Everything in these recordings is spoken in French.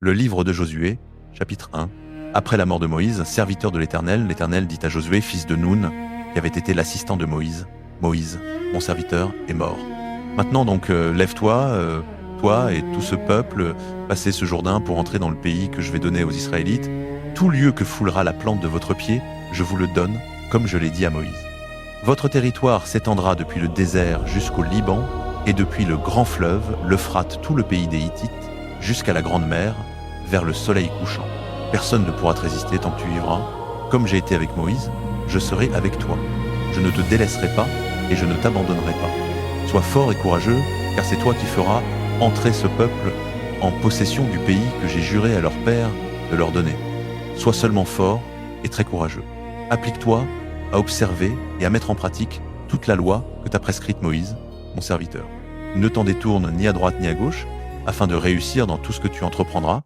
Le livre de Josué, chapitre 1. Après la mort de Moïse, serviteur de l'Éternel, l'Éternel dit à Josué, fils de Nun, qui avait été l'assistant de Moïse, Moïse, mon serviteur, est mort. Maintenant donc, lève-toi, toi et tout ce peuple, passez ce Jourdain pour entrer dans le pays que je vais donner aux Israélites. Tout lieu que foulera la plante de votre pied, je vous le donne, comme je l'ai dit à Moïse. Votre territoire s'étendra depuis le désert jusqu'au Liban, et depuis le grand fleuve, l'Euphrate, tout le pays des Hittites, jusqu'à la grande mer, vers le soleil couchant. Personne ne pourra te résister tant que tu vivras. Comme j'ai été avec Moïse, je serai avec toi. Je ne te délaisserai pas et je ne t'abandonnerai pas. Sois fort et courageux, car c'est toi qui feras entrer ce peuple en possession du pays que j'ai juré à leur père de leur donner. Sois seulement fort et très courageux. Applique-toi à observer et à mettre en pratique toute la loi que t'a prescrite Moïse, mon serviteur. Ne t'en détourne ni à droite ni à gauche, afin de réussir dans tout ce que tu entreprendras.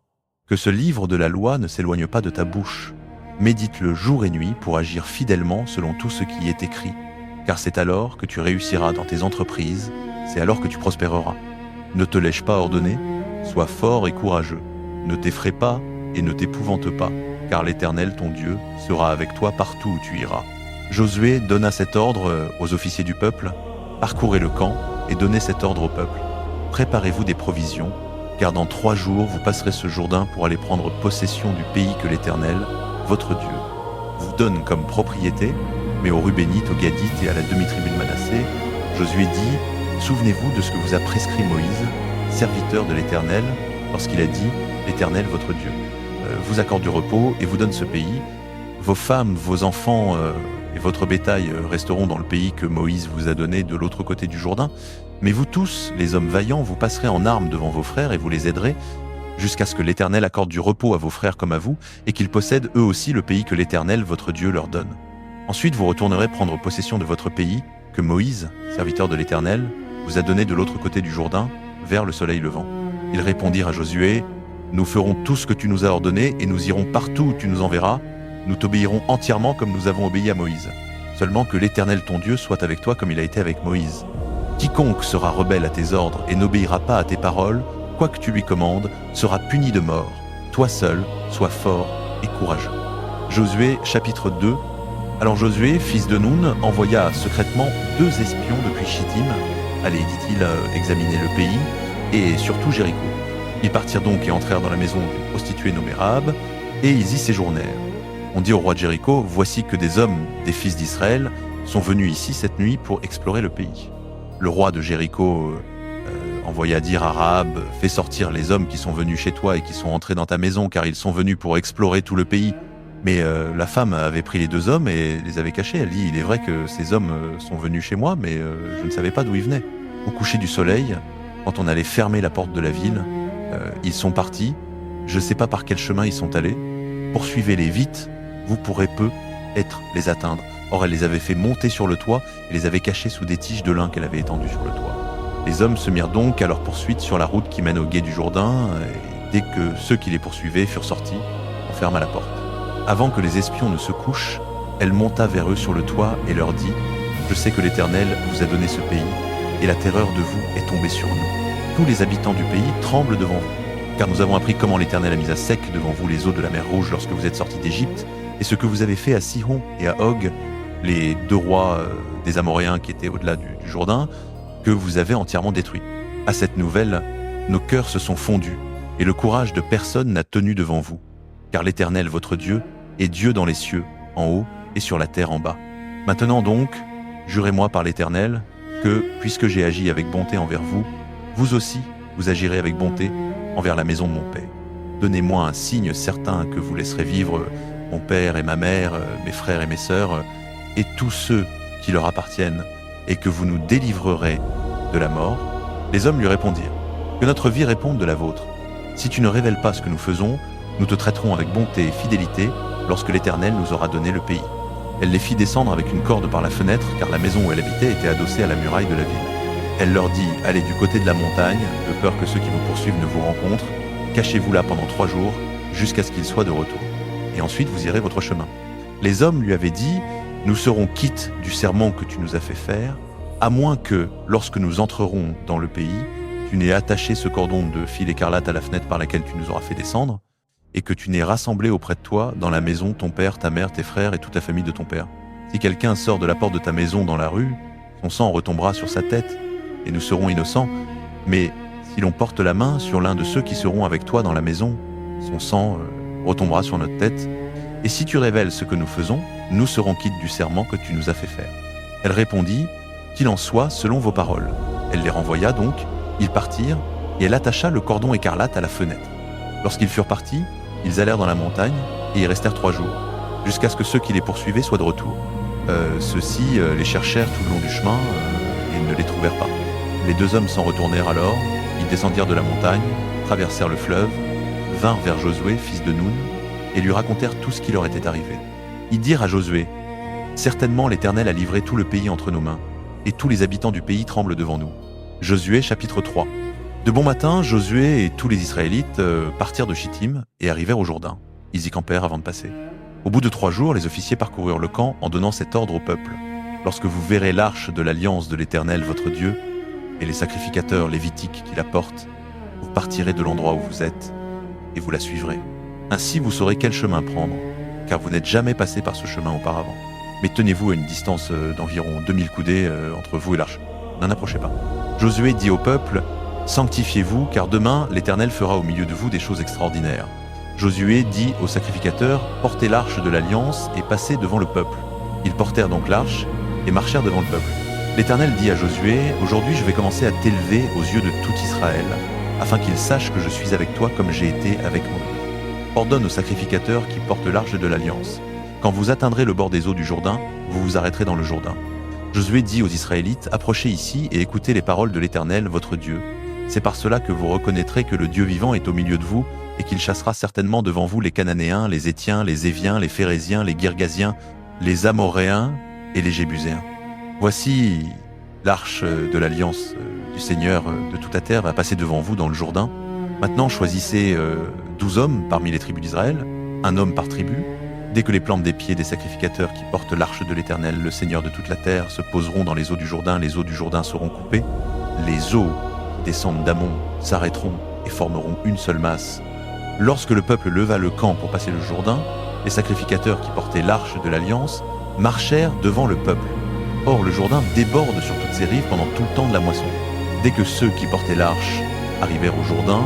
Que ce livre de la loi ne s'éloigne pas de ta bouche. Médite-le jour et nuit pour agir fidèlement selon tout ce qui y est écrit, car c'est alors que tu réussiras dans tes entreprises, c'est alors que tu prospéreras. Ne te laisse pas ordonner, sois fort et courageux. Ne t'effraie pas et ne t'épouvante pas, car l'Éternel, ton Dieu, sera avec toi partout où tu iras. Josué donna cet ordre aux officiers du peuple, parcourez le camp et donnez cet ordre au peuple. Préparez-vous des provisions, car dans 3 jours vous passerez ce Jourdain pour aller prendre possession du pays que l'Éternel, votre Dieu, vous donne comme propriété, mais aux Rubénites, aux Gadites et à la demi-tribu de Manassé, Josué dit, souvenez-vous de ce que vous a prescrit Moïse, serviteur de l'Éternel, lorsqu'il a dit, l'Éternel, votre Dieu, vous accorde du repos et vous donne ce pays. Vos femmes, vos enfants et votre bétail resteront dans le pays que Moïse vous a donné de l'autre côté du Jourdain. Mais vous tous, les hommes vaillants, vous passerez en armes devant vos frères et vous les aiderez, jusqu'à ce que l'Éternel accorde du repos à vos frères comme à vous, et qu'ils possèdent eux aussi le pays que l'Éternel, votre Dieu, leur donne. Ensuite, vous retournerez prendre possession de votre pays, que Moïse, serviteur de l'Éternel, vous a donné de l'autre côté du Jourdain, vers le soleil levant. Ils répondirent à Josué, « Nous ferons tout ce que tu nous as ordonné, et nous irons partout où tu nous enverras. Nous t'obéirons entièrement comme nous avons obéi à Moïse. Seulement que l'Éternel ton Dieu soit avec toi comme il a été avec Moïse. Quiconque sera rebelle à tes ordres et n'obéira pas à tes paroles, quoi que tu lui commandes, sera puni de mort. Toi seul, sois fort et courageux. » Josué chapitre 2. Alors Josué, fils de Nun, envoya secrètement 2 espions depuis Chittim, allez, dit-il, examiner le pays, et surtout Jéricho. Ils partirent donc et entrèrent dans la maison d'une prostituée nommée Rahab, et ils y séjournèrent. On dit au roi de Jéricho, voici que des hommes des fils d'Israël sont venus ici cette nuit pour explorer le pays. Le roi de Jéricho envoya dire à Rahab, fais sortir les hommes qui sont venus chez toi et qui sont entrés dans ta maison, car ils sont venus pour explorer tout le pays. Mais la femme avait pris les 2 hommes et les avait cachés. Elle dit, il est vrai que ces hommes sont venus chez moi, mais je ne savais pas d'où ils venaient. Au coucher du soleil, quand on allait fermer la porte de la ville, ils sont partis. Je ne sais pas par quel chemin ils sont allés. Poursuivez-les vite, vous pourrez peu être les atteindre. Or, elle les avait fait monter sur le toit et les avait cachés sous des tiges de lin qu'elle avait étendues sur le toit. Les hommes se mirent donc à leur poursuite sur la route qui mène au gué du Jourdain, et dès que ceux qui les poursuivaient furent sortis, on ferma la porte. Avant que les espions ne se couchent, elle monta vers eux sur le toit et leur dit « Je sais que l'Éternel vous a donné ce pays, et la terreur de vous est tombée sur nous. Tous les habitants du pays tremblent devant vous, car nous avons appris comment l'Éternel a mis à sec devant vous les eaux de la mer Rouge lorsque vous êtes sortis d'Égypte, et ce que vous avez fait à Sihon et à Og, les 2 rois des Amoréens qui étaient au-delà du Jourdain, que vous avez entièrement détruits. À cette nouvelle, nos cœurs se sont fondus, et le courage de personne n'a tenu devant vous, car l'Éternel, votre Dieu, est Dieu dans les cieux, en haut, et sur la terre en bas. Maintenant donc, jurez-moi par l'Éternel, que, puisque j'ai agi avec bonté envers vous, vous aussi, vous agirez avec bonté envers la maison de mon Père. Donnez-moi un signe certain que vous laisserez vivre mon père et ma mère, mes frères et mes sœurs, et tous ceux qui leur appartiennent, et que vous nous délivrerez de la mort. Les hommes lui répondirent, que notre vie réponde de la vôtre. Si tu ne révèles pas ce que nous faisons, nous te traiterons avec bonté et fidélité lorsque l'Éternel nous aura donné le pays. Elle les fit descendre avec une corde par la fenêtre, car la maison où elle habitait était adossée à la muraille de la ville. Elle leur dit, allez du côté de la montagne, de peur que ceux qui vous poursuivent ne vous rencontrent, cachez-vous là pendant 3 jours, jusqu'à ce qu'ils soient de retour. Et ensuite vous irez votre chemin. Les hommes lui avaient dit, nous serons quittes du serment que tu nous as fait faire, à moins que, lorsque nous entrerons dans le pays, tu n'aies attaché ce cordon de fil écarlate à la fenêtre par laquelle tu nous auras fait descendre, et que tu n'aies rassemblé auprès de toi dans la maison ton père, ta mère, tes frères et toute la famille de ton père. Si quelqu'un sort de la porte de ta maison dans la rue, son sang retombera sur sa tête, et nous serons innocents, mais si l'on porte la main sur l'un de ceux qui seront avec toi dans la maison, son sang retombera sur notre tête, et si tu révèles ce que nous faisons, nous serons quittes du serment que tu nous as fait faire. Elle répondit, qu'il en soit selon vos paroles. Elle les renvoya donc, ils partirent, et elle attacha le cordon écarlate à la fenêtre. Lorsqu'ils furent partis, ils allèrent dans la montagne, et y restèrent 3 jours, jusqu'à ce que ceux qui les poursuivaient soient de retour. Ceux-ci les cherchèrent tout le long du chemin, et ne les trouvèrent pas. Les 2 hommes s'en retournèrent alors, ils descendirent de la montagne, traversèrent le fleuve, vinrent vers Josué, fils de Nun, et lui racontèrent tout ce qui leur était arrivé. Ils dirent à Josué, « Certainement l'Éternel a livré tout le pays entre nos mains, et tous les habitants du pays tremblent devant nous. » Josué chapitre 3. De bon matin, Josué et tous les Israélites partirent de Chittim et arrivèrent au Jourdain. Ils y campèrent avant de passer. Au bout de 3 jours, les officiers parcoururent le camp en donnant cet ordre au peuple. « Lorsque vous verrez l'arche de l'alliance de l'Éternel votre Dieu, et les sacrificateurs lévitiques qui la portent, vous partirez de l'endroit où vous êtes, et vous la suivrez. Ainsi vous saurez quel chemin prendre, car vous n'êtes jamais passé par ce chemin auparavant. Mais tenez-vous à une distance d'environ 2000 coudées entre vous et l'arche. N'en approchez pas. » Josué dit au peuple, « Sanctifiez-vous, car demain l'Éternel fera au milieu de vous des choses extraordinaires. » Josué dit aux sacrificateurs, « Portez l'arche de l'alliance et passez devant le peuple. » Ils portèrent donc l'arche et marchèrent devant le peuple. L'Éternel dit à Josué, « Aujourd'hui je vais commencer à t'élever aux yeux de tout Israël, afin qu'ils sachent que je suis avec toi comme j'ai été avec Moïse. Ordonne aux sacrificateurs qui portent l'arche de l'alliance. Quand vous atteindrez le bord des eaux du Jourdain, vous vous arrêterez dans le Jourdain. » Josué dit aux Israélites, « Approchez ici et écoutez les paroles de l'Éternel, votre Dieu. C'est par cela que vous reconnaîtrez que le Dieu vivant est au milieu de vous et qu'il chassera certainement devant vous les Cananéens, les Étiens, les Éviens, les Phéréziens, les Girgasiens, les Amoréens et les Jébuséens. Voici l'arche de l'alliance du Seigneur de toute la terre va passer devant vous dans le Jourdain. Maintenant choisissez 12 hommes parmi les tribus d'Israël, un homme par tribu. Dès que les plantes des pieds des sacrificateurs qui portent l'arche de l'Éternel, le Seigneur de toute la terre, se poseront dans les eaux du Jourdain, les eaux du Jourdain seront coupées. Les eaux qui descendent d'Amon s'arrêteront et formeront une seule masse. Lorsque le peuple leva le camp pour passer le Jourdain, les sacrificateurs qui portaient l'arche de l'Alliance marchèrent devant le peuple. Or, le Jourdain déborde sur toutes ses rives pendant tout le temps de la moisson. Dès que ceux qui portaient l'arche arrivèrent au Jourdain,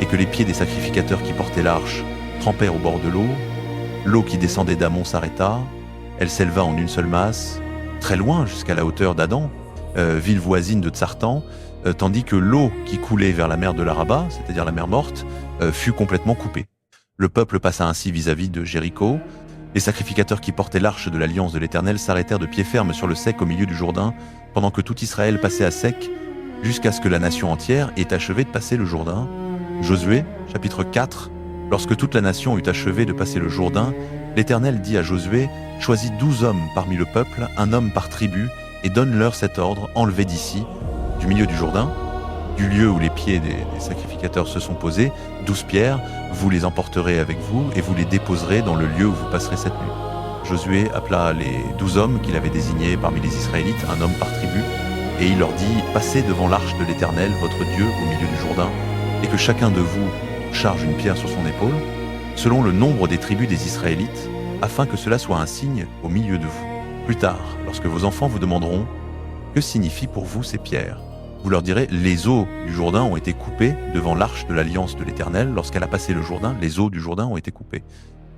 et que les pieds des sacrificateurs qui portaient l'arche trempèrent au bord de l'eau qui descendait d'Amon s'arrêta, elle s'éleva en une seule masse, très loin jusqu'à la hauteur d'Adam, ville voisine de Tsartan, tandis que l'eau qui coulait vers la mer de l'Araba, c'est-à-dire la mer morte, fut complètement coupée. Le peuple passa ainsi vis-à-vis de Jéricho. Les sacrificateurs qui portaient l'arche de l'alliance de l'Éternel s'arrêtèrent de pied ferme sur le sec au milieu du Jourdain, pendant que tout Israël passait à sec, jusqu'à ce que la nation entière ait achevé de passer le Jourdain. Josué, chapitre 4. Lorsque toute la nation eut achevé de passer le Jourdain, l'Éternel dit à Josué, « Choisis 12 hommes parmi le peuple, un homme par tribu, et donne-leur cet ordre, enlevez d'ici, du milieu du Jourdain, du lieu où les pieds des sacrificateurs se sont posés, 12 pierres, vous les emporterez avec vous et vous les déposerez dans le lieu où vous passerez cette nuit. » Josué appela les 12 hommes qu'il avait désignés parmi les Israélites, un homme par tribu, et il leur dit, « Passez devant l'arche de l'Éternel, votre Dieu, au milieu du Jourdain, et que chacun de vous charge une pierre sur son épaule, selon le nombre des tribus des Israélites, afin que cela soit un signe au milieu de vous. Plus tard, lorsque vos enfants vous demanderont, « Que signifient pour vous ces pierres ?» Vous leur direz, les eaux du Jourdain ont été coupées devant l'arche de l'alliance de l'Éternel. Lorsqu'elle a passé le Jourdain, les eaux du Jourdain ont été coupées.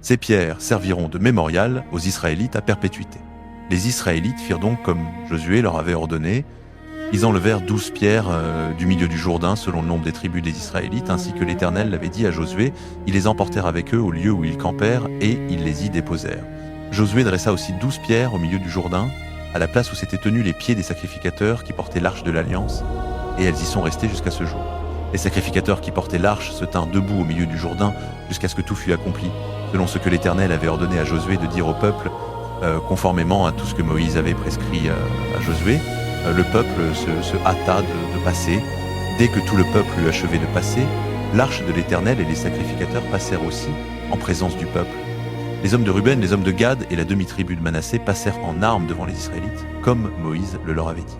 Ces pierres serviront de mémorial aux Israélites à perpétuité. Les Israélites firent donc comme Josué leur avait ordonné. Ils enlevèrent 12 pierres du milieu du Jourdain selon le nombre des tribus des Israélites, ainsi que l'Éternel l'avait dit à Josué. Ils les emportèrent avec eux au lieu où ils campèrent et ils les y déposèrent. Josué dressa aussi 12 pierres au milieu du Jourdain, à la place où s'étaient tenus les pieds des sacrificateurs qui portaient l'arche de l'Alliance, et elles y sont restées jusqu'à ce jour. Les sacrificateurs qui portaient l'arche se tinrent debout au milieu du Jourdain jusqu'à ce que tout fût accompli, selon ce que l'Éternel avait ordonné à Josué de dire au peuple, conformément à tout ce que Moïse avait prescrit à Josué. Le peuple se hâta de passer. Dès que tout le peuple eut achevé de passer, l'arche de l'Éternel et les sacrificateurs passèrent aussi en présence du peuple. Les hommes de Ruben, les hommes de Gad et la demi-tribu de Manassé passèrent en armes devant les Israélites, comme Moïse le leur avait dit.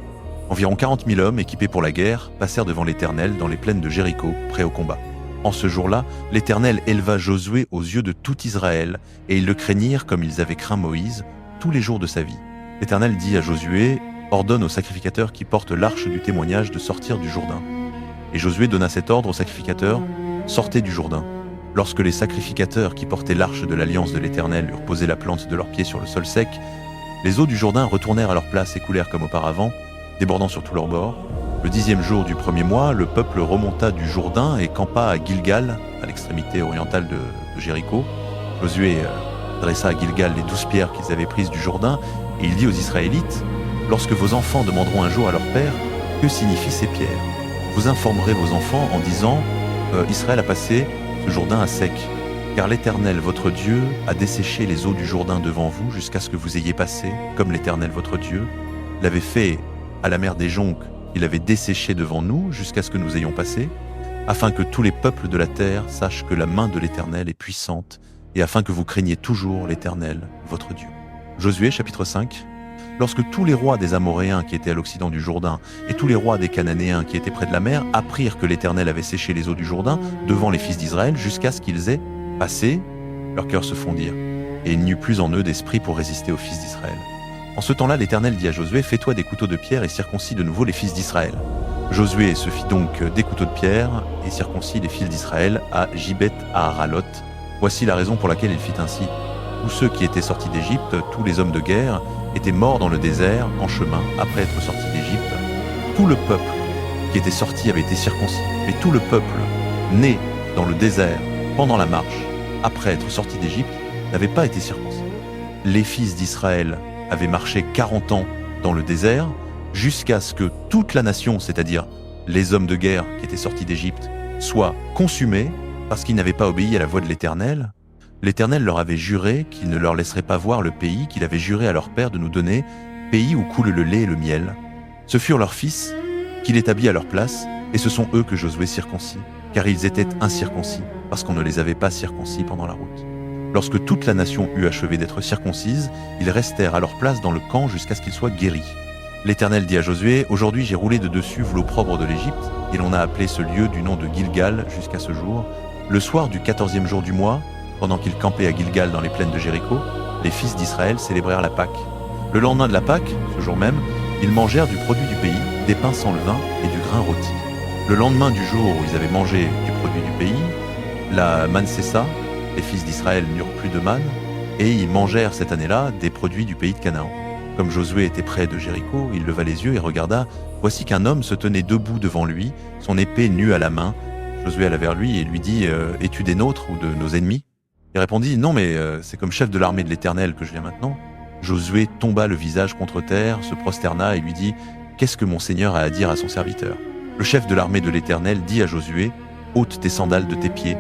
Environ 40 000 hommes équipés pour la guerre passèrent devant l'Éternel dans les plaines de Jéricho, prêts au combat. En ce jour-là, l'Éternel éleva Josué aux yeux de tout Israël, et ils le craignirent comme ils avaient craint Moïse tous les jours de sa vie. L'Éternel dit à Josué, « Ordonne aux sacrificateurs qui portent l'arche du témoignage de sortir du Jourdain. » Et Josué donna cet ordre aux sacrificateurs, « Sortez du Jourdain. » Lorsque les sacrificateurs qui portaient l'arche de l'alliance de l'Éternel eurent posé la plante de leurs pieds sur le sol sec, les eaux du Jourdain retournèrent à leur place et coulèrent comme auparavant, débordant sur tous leurs bords. Le 10e jour du premier mois, le peuple remonta du Jourdain et campa à Gilgal, à l'extrémité orientale de Jéricho. Josué dressa à Gilgal les 12 pierres qu'ils avaient prises du Jourdain, et il dit aux Israélites, « Lorsque vos enfants demanderont un jour à leur père, que signifient ces pierres? Vous informerez vos enfants en disant, Israël a passé ce Jourdain à sec, car l'Éternel, votre Dieu, a desséché les eaux du Jourdain devant vous jusqu'à ce que vous ayez passé, comme l'Éternel, votre Dieu, l'avait fait à la mer des Jonques, il avait desséché devant nous jusqu'à ce que nous ayons passé, afin que tous les peuples de la terre sachent que la main de l'Éternel est puissante, et afin que vous craigniez toujours l'Éternel, votre Dieu. » Josué, chapitre 5. Lorsque tous les rois des Amoréens qui étaient à l'occident du Jourdain et tous les rois des Cananéens qui étaient près de la mer apprirent que l'Éternel avait séché les eaux du Jourdain devant les fils d'Israël jusqu'à ce qu'ils aient passé, leurs cœurs se fondirent, et il n'y eut plus en eux d'esprit pour résister aux fils d'Israël. En ce temps-là, l'Éternel dit à Josué, « Fais-toi des couteaux de pierre et circoncis de nouveau les fils d'Israël. » Josué se fit donc des couteaux de pierre et circoncis les fils d'Israël à Gibeth à Haraloth. Voici la raison pour laquelle il fit ainsi. Tous ceux qui étaient sortis d'Égypte, tous les hommes de guerre, étaient morts dans le désert, en chemin, après être sortis d'Égypte. Tout le peuple qui était sorti avait été circoncis, mais tout le peuple né dans le désert, pendant la marche, après être sorti d'Égypte, n'avait pas été circoncis. Les fils d'Israël avaient marché 40 ans dans le désert, jusqu'à ce que toute la nation, c'est-à-dire les hommes de guerre qui étaient sortis d'Égypte, soient consumés parce qu'ils n'avaient pas obéi à la voix de l'Éternel. L'Éternel leur avait juré qu'il ne leur laisserait pas voir le pays qu'il avait juré à leur père de nous donner, pays où coule le lait et le miel. Ce furent leurs fils qu'il établit à leur place, et ce sont eux que Josué circoncis, car ils étaient incirconcis, parce qu'on ne les avait pas circoncis pendant la route. Lorsque toute la nation eut achevé d'être circoncise, ils restèrent à leur place dans le camp jusqu'à ce qu'ils soient guéris. L'Éternel dit à Josué, « Aujourd'hui j'ai roulé de dessus l'opprobre de l'Égypte, et l'on a appelé ce lieu du nom de Gilgal jusqu'à ce jour. Le soir du 14e jour du mois, pendant qu'ils campaient à Gilgal dans les plaines de Jéricho, les fils d'Israël célébrèrent la Pâque. Le lendemain de la Pâque, ce jour même, ils mangèrent du produit du pays, des pains sans levain et du grain rôti. Le lendemain du jour où ils avaient mangé du produit du pays, la manne cessa, les fils d'Israël n'eurent plus de manne, et ils mangèrent cette année-là des produits du pays de Canaan. Comme Josué était près de Jéricho, il leva les yeux et regarda, voici qu'un homme se tenait debout devant lui, son épée nue à la main. Josué alla vers lui et lui dit, « Es-tu des nôtres ou de nos ennemis ?» Il répondit, « Non, mais c'est comme chef de l'armée de l'Éternel que je viens maintenant. » Josué tomba le visage contre terre, se prosterna et lui dit, « Qu'est-ce que mon Seigneur a à dire à son serviteur ?» Le chef de l'armée de l'Éternel dit à Josué, « Ôte tes sandales de tes pieds,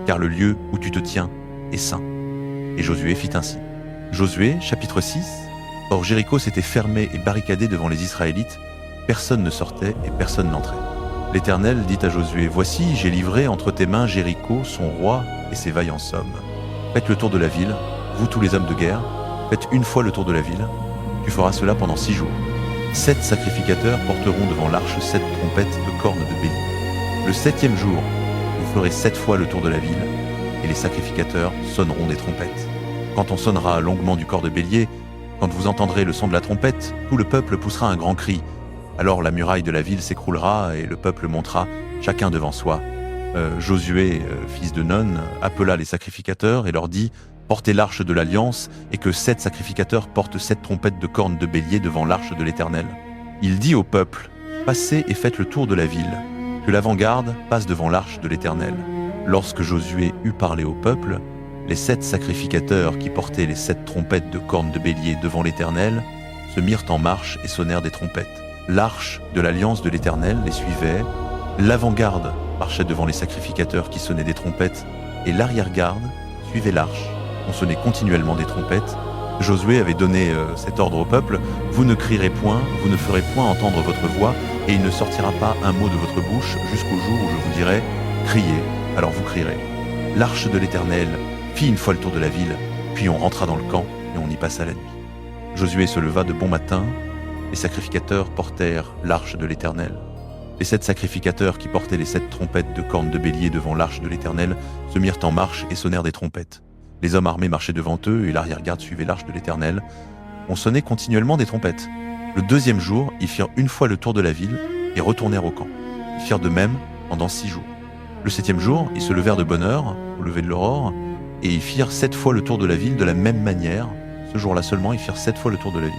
car le lieu où tu te tiens est saint. » Et Josué fit ainsi. Josué, chapitre 6. Or Jéricho s'était fermé et barricadé devant les Israélites. Personne ne sortait et personne n'entrait. L'Éternel dit à Josué, « Voici, j'ai livré entre tes mains Jéricho, son roi et ses vaillants hommes. Faites le tour de la ville, vous tous les hommes de guerre, faites une fois le tour de la ville. Tu feras cela pendant 6 jours. 7 sacrificateurs porteront devant l'arche 7 trompettes de cornes de bélier. Le 7e jour, vous ferez 7 fois le tour de la ville, et les sacrificateurs sonneront des trompettes. Quand on sonnera longuement du corps de bélier, quand vous entendrez le son de la trompette, tout le peuple poussera un grand cri. Alors la muraille de la ville s'écroulera et le peuple montera, chacun devant soi. Josué, fils de Nun, appela les sacrificateurs et leur dit « Portez l'arche de l'Alliance et que 7 sacrificateurs portent 7 trompettes de cornes de bélier devant l'arche de l'Éternel. » Il dit au peuple « Passez et faites le tour de la ville, que l'avant-garde passe devant l'arche de l'Éternel. » Lorsque Josué eut parlé au peuple, les 7 sacrificateurs qui portaient les 7 trompettes de cornes de bélier devant l'Éternel se mirent en marche et sonnèrent des trompettes. L'arche de l'Alliance de l'Éternel les suivait, l'avant-garde marchait devant les sacrificateurs qui sonnaient des trompettes, et l'arrière-garde suivait l'arche. On sonnait continuellement des trompettes. Josué avait donné cet ordre au peuple, « Vous ne crierez point, vous ne ferez point entendre votre voix, et il ne sortira pas un mot de votre bouche jusqu'au jour où je vous dirai, criez, alors vous crierez. » L'arche de l'Éternel fit une fois le tour de la ville, puis on rentra dans le camp et on y passa la nuit. Josué se leva de bon matin, les sacrificateurs portèrent l'arche de l'Éternel. Les 7 sacrificateurs qui portaient les 7 trompettes de cornes de bélier devant l'arche de l'Éternel se mirent en marche et sonnèrent des trompettes. Les hommes armés marchaient devant eux et l'arrière-garde suivait l'arche de l'Éternel. On sonnait continuellement des trompettes. Le 2e jour, ils firent une fois le tour de la ville et retournèrent au camp. Ils firent de même pendant 6 jours. Le 7e jour, ils se levèrent de bonne heure, au lever de l'aurore, et ils firent 7 fois le tour de la ville de la même manière. Ce jour-là seulement, ils firent 7 fois le tour de la ville.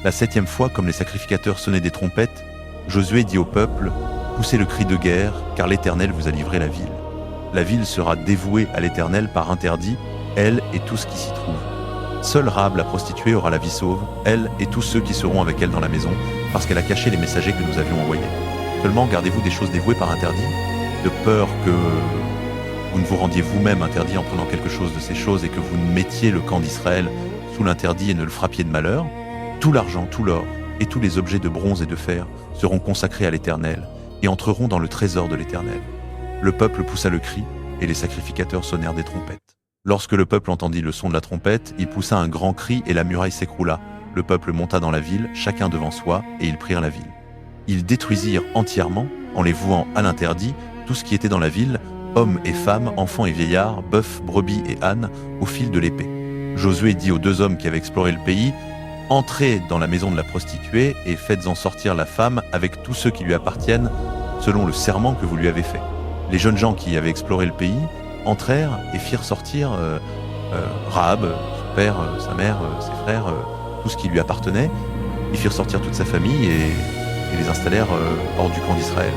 La 7e fois, comme les sacrificateurs sonnaient des trompettes, Josué dit au peuple « Poussez le cri de guerre, car l'Éternel vous a livré la ville. La ville sera dévouée à l'Éternel par interdit, elle et tout ce qui s'y trouve. Seule Rahab la prostituée aura la vie sauve, elle et tous ceux qui seront avec elle dans la maison, parce qu'elle a caché les messagers que nous avions envoyés. Seulement gardez-vous des choses dévouées par interdit, de peur que vous ne vous rendiez vous-même interdit en prenant quelque chose de ces choses et que vous ne mettiez le camp d'Israël sous l'interdit et ne le frappiez de malheur. Tout l'argent, tout l'or et tous les objets de bronze et de fer seront consacrés à l'Éternel et entreront dans le trésor de l'Éternel. » Le peuple poussa le cri et les sacrificateurs sonnèrent des trompettes. Lorsque le peuple entendit le son de la trompette, il poussa un grand cri et la muraille s'écroula. Le peuple monta dans la ville, chacun devant soi, et ils prirent la ville. Ils détruisirent entièrement, en les vouant à l'interdit, tout ce qui était dans la ville, hommes et femmes, enfants et vieillards, bœufs, brebis et ânes, au fil de l'épée. Josué dit aux 2 hommes qui avaient exploré le pays, « Entrez dans la maison de la prostituée et faites-en sortir la femme avec tous ceux qui lui appartiennent, selon le serment que vous lui avez fait. » Les jeunes gens qui avaient exploré le pays entrèrent et firent sortir Rahab, son père, sa mère, ses frères, tout ce qui lui appartenait. Ils firent sortir toute sa famille et les installèrent hors du camp d'Israël.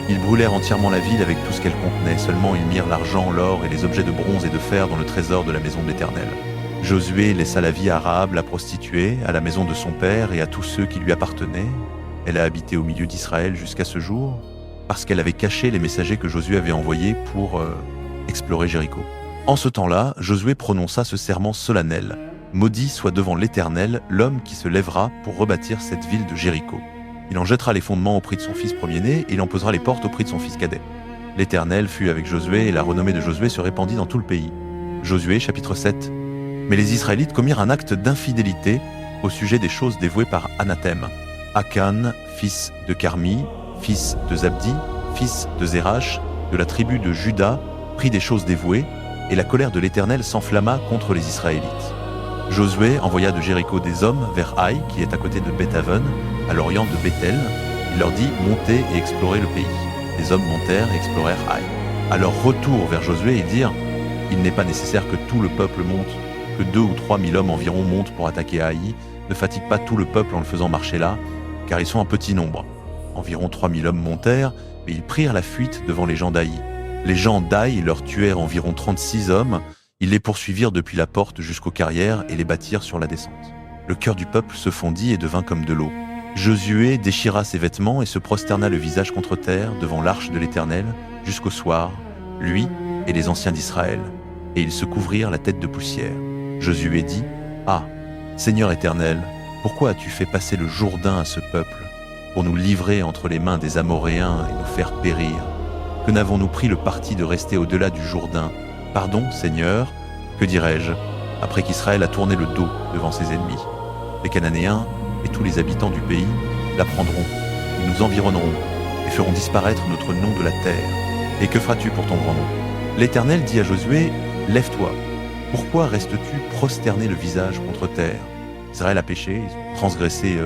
Ils brûlèrent entièrement la ville avec tout ce qu'elle contenait, seulement ils mirent l'argent, l'or et les objets de bronze et de fer dans le trésor de la maison de l'Éternel. Josué laissa la vie à Rahab, la prostituée, à la maison de son père et à tous ceux qui lui appartenaient. Elle a habité au milieu d'Israël jusqu'à ce jour, parce qu'elle avait caché les messagers que Josué avait envoyés pour explorer Jéricho. En ce temps-là, Josué prononça ce serment solennel. « Maudit soit devant l'Éternel l'homme qui se lèvera pour rebâtir cette ville de Jéricho. Il en jettera les fondements au prix de son fils premier-né et il en posera les portes au prix de son fils cadet. » L'Éternel fut avec Josué et la renommée de Josué se répandit dans tout le pays. Josué, chapitre 7. Mais les Israélites commirent un acte d'infidélité au sujet des choses dévouées par anathème. Akan, fils de Carmi, fils de Zabdi, fils de Zérach, de la tribu de Juda, prit des choses dévouées, et la colère de l'Éternel s'enflamma contre les Israélites. Josué envoya de Jéricho des hommes vers Haï, qui est à côté de Beth-Aven, à l'orient de Bethel. Il leur dit « Montez et explorez le pays ». Les hommes montèrent et explorèrent Haï. À leur retour vers Josué, ils dirent « Il n'est pas nécessaire que tout le peuple monte, que 2 ou 3 000 hommes environ montent pour attaquer Haï. Ne fatigue pas tout le peuple en le faisant marcher là, car ils sont un petit nombre. » Environ 3 000 hommes montèrent, mais ils prirent la fuite devant les gens d'Haï. Les gens d'Haï leur tuèrent environ 36 hommes. Ils les poursuivirent depuis la porte jusqu'aux carrières et les battirent sur la descente. Le cœur du peuple se fondit et devint comme de l'eau. Josué déchira ses vêtements et se prosterna le visage contre terre devant l'arche de l'Éternel jusqu'au soir, lui et les anciens d'Israël. Et ils se couvrirent la tête de poussière. Josué dit « Ah, Seigneur Éternel, pourquoi as-tu fait passer le Jourdain à ce peuple pour nous livrer entre les mains des Amoréens et nous faire périr? Que n'avons-nous pris le parti de rester au-delà du Jourdain? Pardon, Seigneur, que dirais-je, après qu'Israël a tourné le dos devant ses ennemis? Les Cananéens et tous les habitants du pays l'apprendront, ils nous environneront et feront disparaître notre nom de la terre. Et que feras-tu pour ton grand nom? L'Éternel dit à Josué, « Lève-toi. Pourquoi restes-tu prosterné le visage contre terre? Israël a péché, ils ont transgressé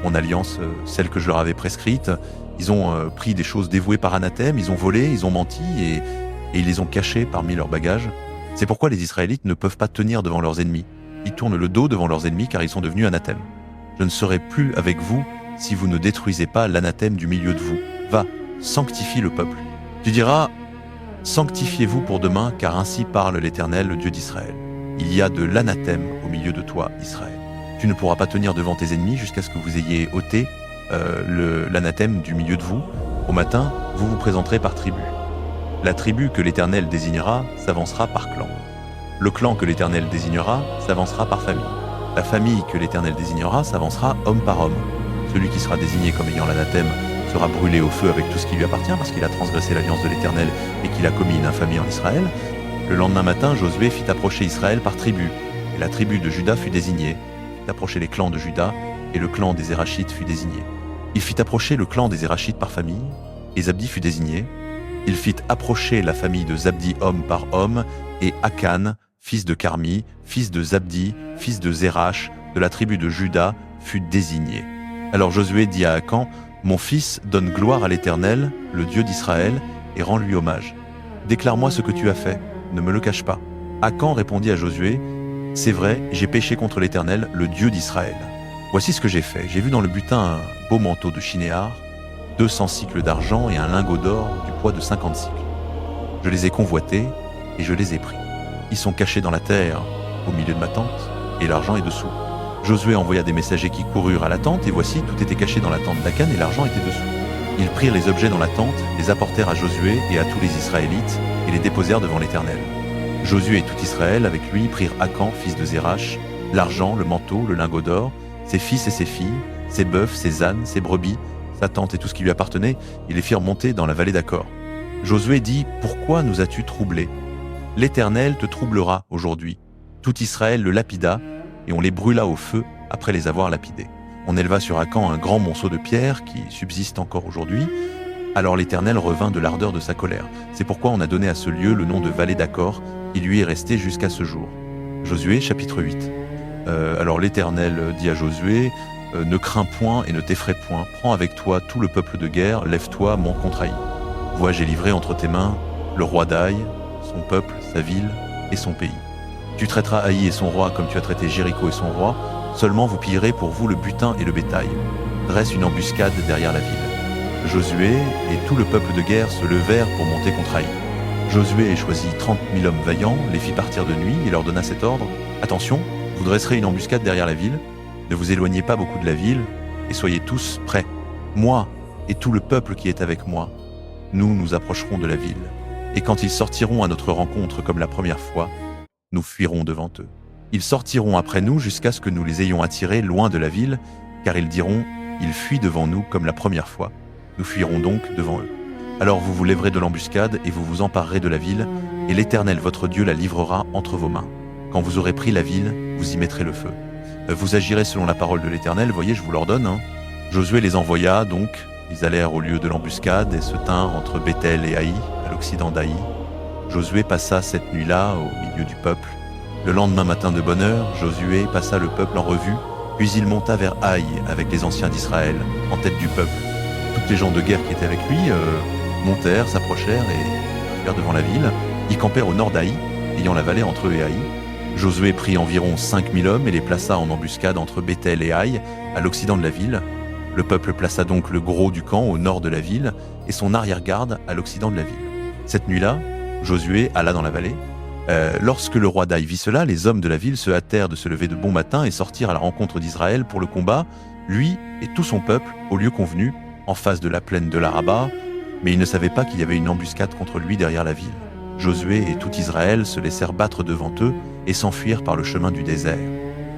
mon alliance, celle que je leur avais prescrite. Ils ont pris des choses dévouées par anathème, ils ont volé, ils ont menti et ils les ont cachées parmi leurs bagages. C'est pourquoi les Israélites ne peuvent pas tenir devant leurs ennemis. Ils tournent le dos devant leurs ennemis car ils sont devenus anathèmes. Je ne serai plus avec vous si vous ne détruisez pas l'anathème du milieu de vous. Va, sanctifie le peuple. Tu diras, sanctifiez-vous pour demain, car ainsi parle l'Éternel, le Dieu d'Israël. Il y a de l'anathème au milieu de toi, Israël. Tu ne pourras pas tenir devant tes ennemis jusqu'à ce que vous ayez ôté l'anathème du milieu de vous. Au matin, vous vous présenterez par tribu. La tribu que l'Éternel désignera s'avancera par clan. Le clan que l'Éternel désignera s'avancera par famille. La famille que l'Éternel désignera s'avancera homme par homme. Celui qui sera désigné comme ayant l'anathème sera brûlé au feu avec tout ce qui lui appartient parce qu'il a transgressé l'alliance de l'Éternel et qu'il a commis une infamie en Israël. Le lendemain matin, Josué fit approcher Israël par tribu, et la tribu de Juda fut désignée. Il fit approcher les clans de Juda et le clan des Zérachites fut désigné. Il fit approcher le clan des Zérachites par famille, et Zabdi fut désigné. Il fit approcher la famille de Zabdi homme par homme, et Akan, fils de Carmi, fils de Zabdi, fils de Zérach, de la tribu de Juda, fut désigné. Alors Josué dit à Akan, « Mon fils, donne gloire à l'Éternel, le Dieu d'Israël, et rends-lui hommage. Déclare-moi ce que tu as fait, ne me le cache pas. » Akan répondit à Josué, « C'est vrai, j'ai péché contre l'Éternel, le Dieu d'Israël. Voici ce que j'ai fait. J'ai vu dans le butin un beau manteau de Shinéar, 200 cycles d'argent et un lingot d'or du poids de 50 cycles. Je les ai convoités et je les ai pris. Ils sont cachés dans la terre, au milieu de ma tente, et l'argent est dessous. » Josué envoya des messagers qui coururent à la tente, et voici, tout était caché dans la tente d'Akan et l'argent était dessous. Ils prirent les objets dans la tente, les apportèrent à Josué et à tous les Israélites, et les déposèrent devant l'Éternel. Josué et tout Israël avec lui prirent Akan, fils de Zérach, l'argent, le manteau, le lingot d'or, ses fils et ses filles, ses bœufs, ses ânes, ses brebis, sa tente et tout ce qui lui appartenait, ils les firent monter dans la vallée d'Accor. Josué dit, « Pourquoi nous as-tu troublés? L'Éternel te troublera aujourd'hui. » Tout Israël le lapida, et on les brûla au feu après les avoir lapidés. On éleva sur Akan un grand monceau de pierre qui subsiste encore aujourd'hui. Alors l'Éternel revint de l'ardeur de sa colère. C'est pourquoi on a donné à ce lieu le nom de vallée d'Accor, qui lui est resté jusqu'à ce jour. Josué, chapitre 8. Alors l'Éternel dit à Josué, « Ne crains point et ne t'effraie point, prends avec toi tout le peuple de guerre, lève-toi, monte contre Haï. Vois, j'ai livré entre tes mains le roi d'Haï, son peuple, sa ville et son pays. Tu traiteras Haï et son roi comme tu as traité Jéricho et son roi, seulement vous pillerez pour vous le butin et le bétail. Dresse une embuscade derrière la ville. » Josué et tout le peuple de guerre se levèrent pour monter contre Haï. Josué choisit 30 000 hommes vaillants, les fit partir de nuit et leur donna cet ordre. « Attention, vous dresserez une embuscade derrière la ville, ne vous éloignez pas beaucoup de la ville, et soyez tous prêts. Moi et tout le peuple qui est avec moi, nous nous approcherons de la ville. Et quand ils sortiront à notre rencontre comme la première fois, nous fuirons devant eux. Ils sortiront après nous jusqu'à ce que nous les ayons attirés loin de la ville, car ils diront, ils fuient devant nous comme la première fois. Nous fuirons donc devant eux. Alors vous vous lèverez de l'embuscade et vous vous emparerez de la ville, et l'Éternel votre Dieu la livrera entre vos mains. Quand vous aurez pris la ville, vous y mettrez le feu. Vous agirez selon la parole de l'Éternel, voyez, je vous l'ordonne. Josué les envoya donc, ils allèrent au lieu de l'embuscade et se tinrent entre Béthel et Haï, à l'occident d'Haï. Josué passa cette nuit-là au milieu du peuple. Le lendemain matin de bonne heure, Josué passa le peuple en revue, puis il monta vers Haï avec les anciens d'Israël, en tête du peuple. Toutes les gens de guerre qui étaient avec lui montèrent, s'approchèrent et arrivèrent devant la ville. Ils campèrent au nord d'Haï, ayant la vallée entre eux et Haï. Josué prit environ 5000 hommes et les plaça en embuscade entre Béthel et Haï, à l'occident de la ville. Le peuple plaça donc le gros du camp au nord de la ville et son arrière-garde à l'occident de la ville. Cette nuit-là, Josué alla dans la vallée. Lorsque le roi d'Haï vit cela, les hommes de la ville se hâtèrent de se lever de bon matin et sortirent à la rencontre d'Israël pour le combat, lui et tout son peuple, au lieu convenu, en face de la plaine de l'Araba, mais ils ne savaient pas qu'il y avait une embuscade contre lui derrière la ville. Josué et tout Israël se laissèrent battre devant eux et s'enfuirent par le chemin du désert.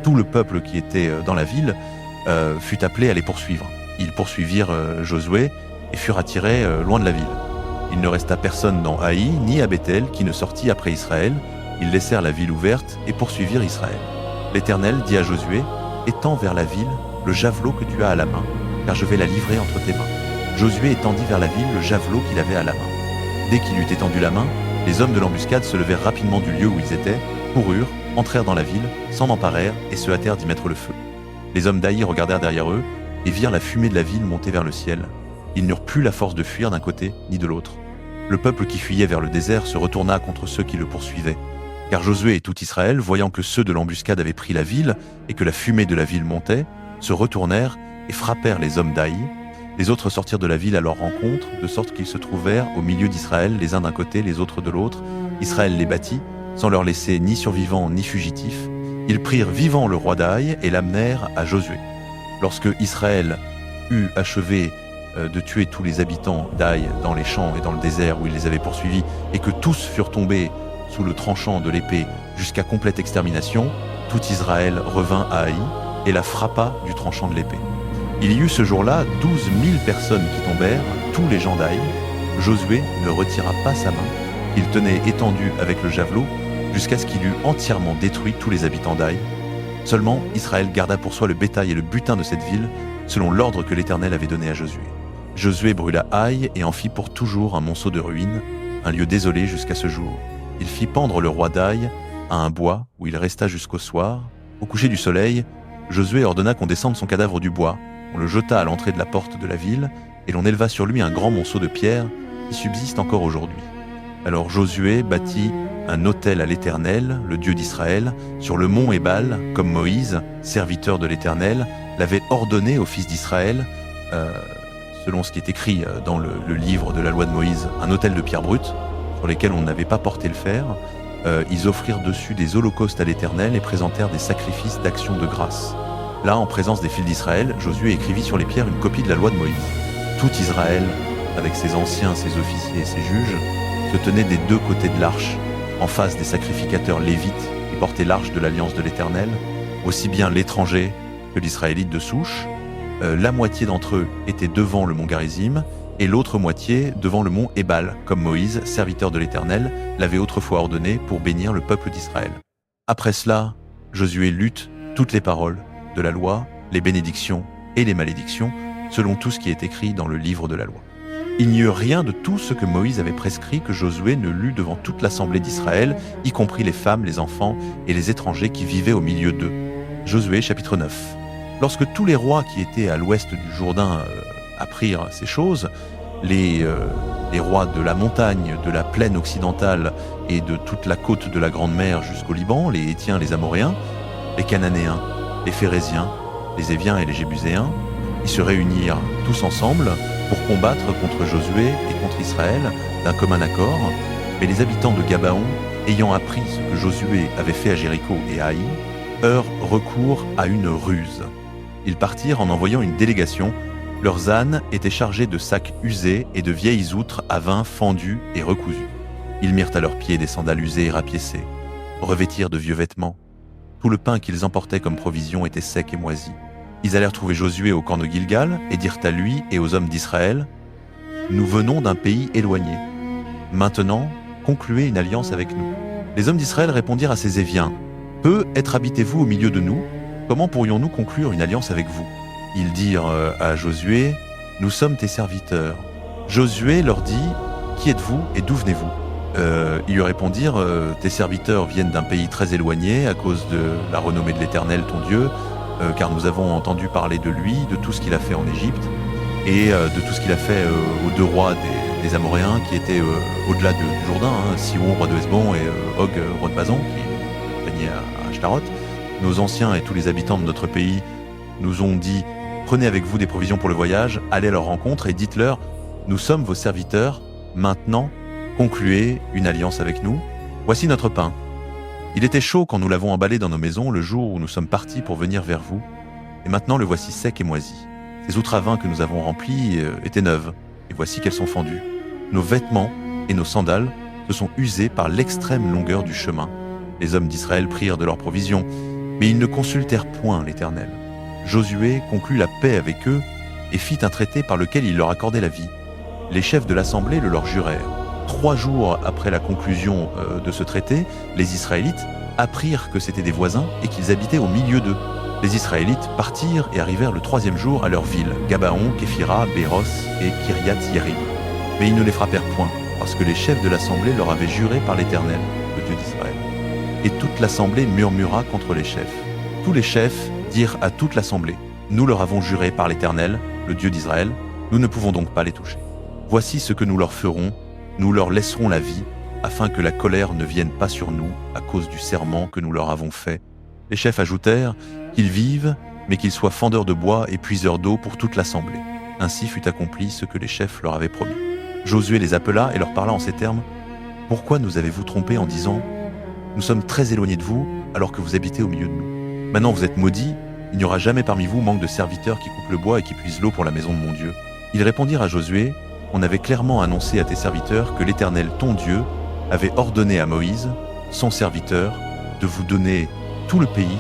Tout le peuple qui était dans la ville fut appelé à les poursuivre. Ils poursuivirent Josué et furent attirés loin de la ville. Il ne resta personne dans Haï ni à Béthel qui ne sortit après Israël. Ils laissèrent la ville ouverte et poursuivirent Israël. L'Éternel dit à Josué, « Étends vers la ville le javelot que tu as à la main, car je vais la livrer entre tes mains. » Josué étendit vers la ville le javelot qu'il avait à la main. Dès qu'il eut étendu la main, les hommes de l'embuscade se levèrent rapidement du lieu où ils étaient, coururent, entrèrent dans la ville, s'en emparèrent et se hâtèrent d'y mettre le feu. Les hommes d'Haï regardèrent derrière eux et virent la fumée de la ville monter vers le ciel. Ils n'eurent plus la force de fuir d'un côté ni de l'autre. Le peuple qui fuyait vers le désert se retourna contre ceux qui le poursuivaient. Car Josué et tout Israël, voyant que ceux de l'embuscade avaient pris la ville et que la fumée de la ville montait, se retournèrent et frappèrent les hommes d'Haï. Les autres sortirent de la ville à leur rencontre, de sorte qu'ils se trouvèrent au milieu d'Israël, les uns d'un côté, les autres de l'autre. Israël les battit, sans leur laisser ni survivants ni fugitifs. Ils prirent vivant le roi d'Haï et l'amenèrent à Josué. Lorsque Israël eut achevé de tuer tous les habitants d'Haï dans les champs et dans le désert où il les avait poursuivis, et que tous furent tombés sous le tranchant de l'épée jusqu'à complète extermination, tout Israël revint à Haï et la frappa du tranchant de l'épée. Il y eut ce jour-là 12 000 personnes qui tombèrent, tous les gens d'Haï. Josué ne retira pas sa main, qu'il tenait étendue avec le javelot, jusqu'à ce qu'il eût entièrement détruit tous les habitants d'Haï. Seulement, Israël garda pour soi le bétail et le butin de cette ville, selon l'ordre que l'Éternel avait donné à Josué. Josué brûla Haï et en fit pour toujours un monceau de ruines, un lieu désolé jusqu'à ce jour. Il fit pendre le roi d'Haï à un bois où il resta jusqu'au soir. Au coucher du soleil, Josué ordonna qu'on descende son cadavre du bois. On le jeta à l'entrée de la porte de la ville et l'on éleva sur lui un grand monceau de pierre qui subsiste encore aujourd'hui. Alors Josué bâtit un autel à l'Éternel, le Dieu d'Israël, sur le mont Ébal, comme Moïse, serviteur de l'Éternel, l'avait ordonné aux fils d'Israël, selon ce qui est écrit dans le livre de la loi de Moïse, un autel de pierre brute, sur lesquels on n'avait pas porté le fer. Ils offrirent dessus des holocaustes à l'Éternel et présentèrent des sacrifices d'action de grâce. Là, en présence des fils d'Israël, Josué écrivit sur les pierres une copie de la loi de Moïse. Tout Israël, avec ses anciens, ses officiers et ses juges, se tenait des deux côtés de l'arche, en face des sacrificateurs lévites qui portaient l'arche de l'alliance de l'Éternel, aussi bien l'étranger que l'Israélite de souche. La moitié d'entre eux étaient devant le mont Garizim et l'autre moitié devant le mont Ébal, comme Moïse, serviteur de l'Éternel, l'avait autrefois ordonné pour bénir le peuple d'Israël. Après cela, Josué lut toutes les paroles de la loi, les bénédictions et les malédictions, selon tout ce qui est écrit dans le livre de la loi. Il n'y eut rien de tout ce que Moïse avait prescrit que Josué ne lut devant toute l'assemblée d'Israël, y compris les femmes, les enfants et les étrangers qui vivaient au milieu d'eux. Josué chapitre 9. Lorsque tous les rois qui étaient à l'ouest du Jourdain apprirent ces choses, les rois de la montagne, de la plaine occidentale et de toute la côte de la Grande Mer jusqu'au Liban, les Hétiens, les Amoréens, les Cananéens, les Phéréziens, les Éviens et les Jébuséens, ils se réunirent tous ensemble pour combattre contre Josué et contre Israël d'un commun accord. Mais les habitants de Gabaon, ayant appris ce que Josué avait fait à Jéricho et à Haï, eurent recours à une ruse. Ils partirent en envoyant une délégation. Leurs ânes étaient chargés de sacs usés et de vieilles outres à vin fendues et recousues. Ils mirent à leurs pieds des sandales usées et rapiécées, revêtirent de vieux vêtements. Tout le pain qu'ils emportaient comme provision était sec et moisi. Ils allèrent trouver Josué au camp de Gilgal et dirent à lui et aux hommes d'Israël : « Nous venons d'un pays éloigné. Maintenant, concluez une alliance avec nous. » Les hommes d'Israël répondirent à ces Éviens : « Peu être habitez-vous au milieu de nous ? Comment pourrions-nous conclure une alliance avec vous ?» Ils dirent à Josué : « Nous sommes tes serviteurs. » Josué leur dit : « Qui êtes-vous et d'où venez-vous » Ils lui répondirent : « Tes serviteurs viennent d'un pays très éloigné à cause de la renommée de l'Éternel, ton Dieu, car nous avons entendu parler de lui, de tout ce qu'il a fait en Égypte, et de tout ce qu'il a fait aux deux rois des Amoréens qui étaient au-delà du Jourdain, Sihon, roi de Hesbon, et Og, roi de Bazan, qui régnait à Ashtaroth. Nos anciens et tous les habitants de notre pays nous ont dit : prenez avec vous des provisions pour le voyage, allez à leur rencontre et dites-leur : nous sommes vos serviteurs, maintenant concluez une alliance avec nous, voici notre pain. Il était chaud quand nous l'avons emballé dans nos maisons le jour où nous sommes partis pour venir vers vous, et maintenant le voici sec et moisi. Ces outres à vin que nous avons remplies étaient neuves, et voici qu'elles sont fendues. Nos vêtements et nos sandales se sont usés par l'extrême longueur du chemin. Les hommes d'Israël prirent de leurs provisions, mais ils ne consultèrent point l'Éternel. Josué conclut la paix avec eux et fit un traité par lequel il leur accordait la vie. Les chefs de l'assemblée le leur jurèrent. 3 jours après la conclusion de ce traité, les Israélites apprirent que c'étaient des voisins et qu'ils habitaient au milieu d'eux. Les Israélites partirent et arrivèrent le 3e jour à leur ville, Gabaon, Képhira, Béros et Kiriath-Yerim. Mais ils ne les frappèrent point, parce que les chefs de l'assemblée leur avaient juré par l'Éternel, le Dieu d'Israël. Et toute l'assemblée murmura contre les chefs. Tous les chefs dirent à toute l'assemblée : nous leur avons juré par l'Éternel, le Dieu d'Israël, nous ne pouvons donc pas les toucher. Voici ce que nous leur ferons. Nous leur laisserons la vie, afin que la colère ne vienne pas sur nous à cause du serment que nous leur avons fait. Les chefs ajoutèrent qu'ils vivent, mais qu'ils soient fendeurs de bois et puiseurs d'eau pour toute l'assemblée. Ainsi fut accompli ce que les chefs leur avaient promis. Josué les appela et leur parla en ces termes : pourquoi nous avez-vous trompés en disant : nous sommes très éloignés de vous, alors que vous habitez au milieu de nous. Maintenant vous êtes maudits, il n'y aura jamais parmi vous manque de serviteurs qui coupent le bois et qui puisent l'eau pour la maison de mon Dieu. Ils répondirent à Josué : on avait clairement annoncé à tes serviteurs que l'Éternel, ton Dieu, avait ordonné à Moïse, son serviteur, de vous donner tout le pays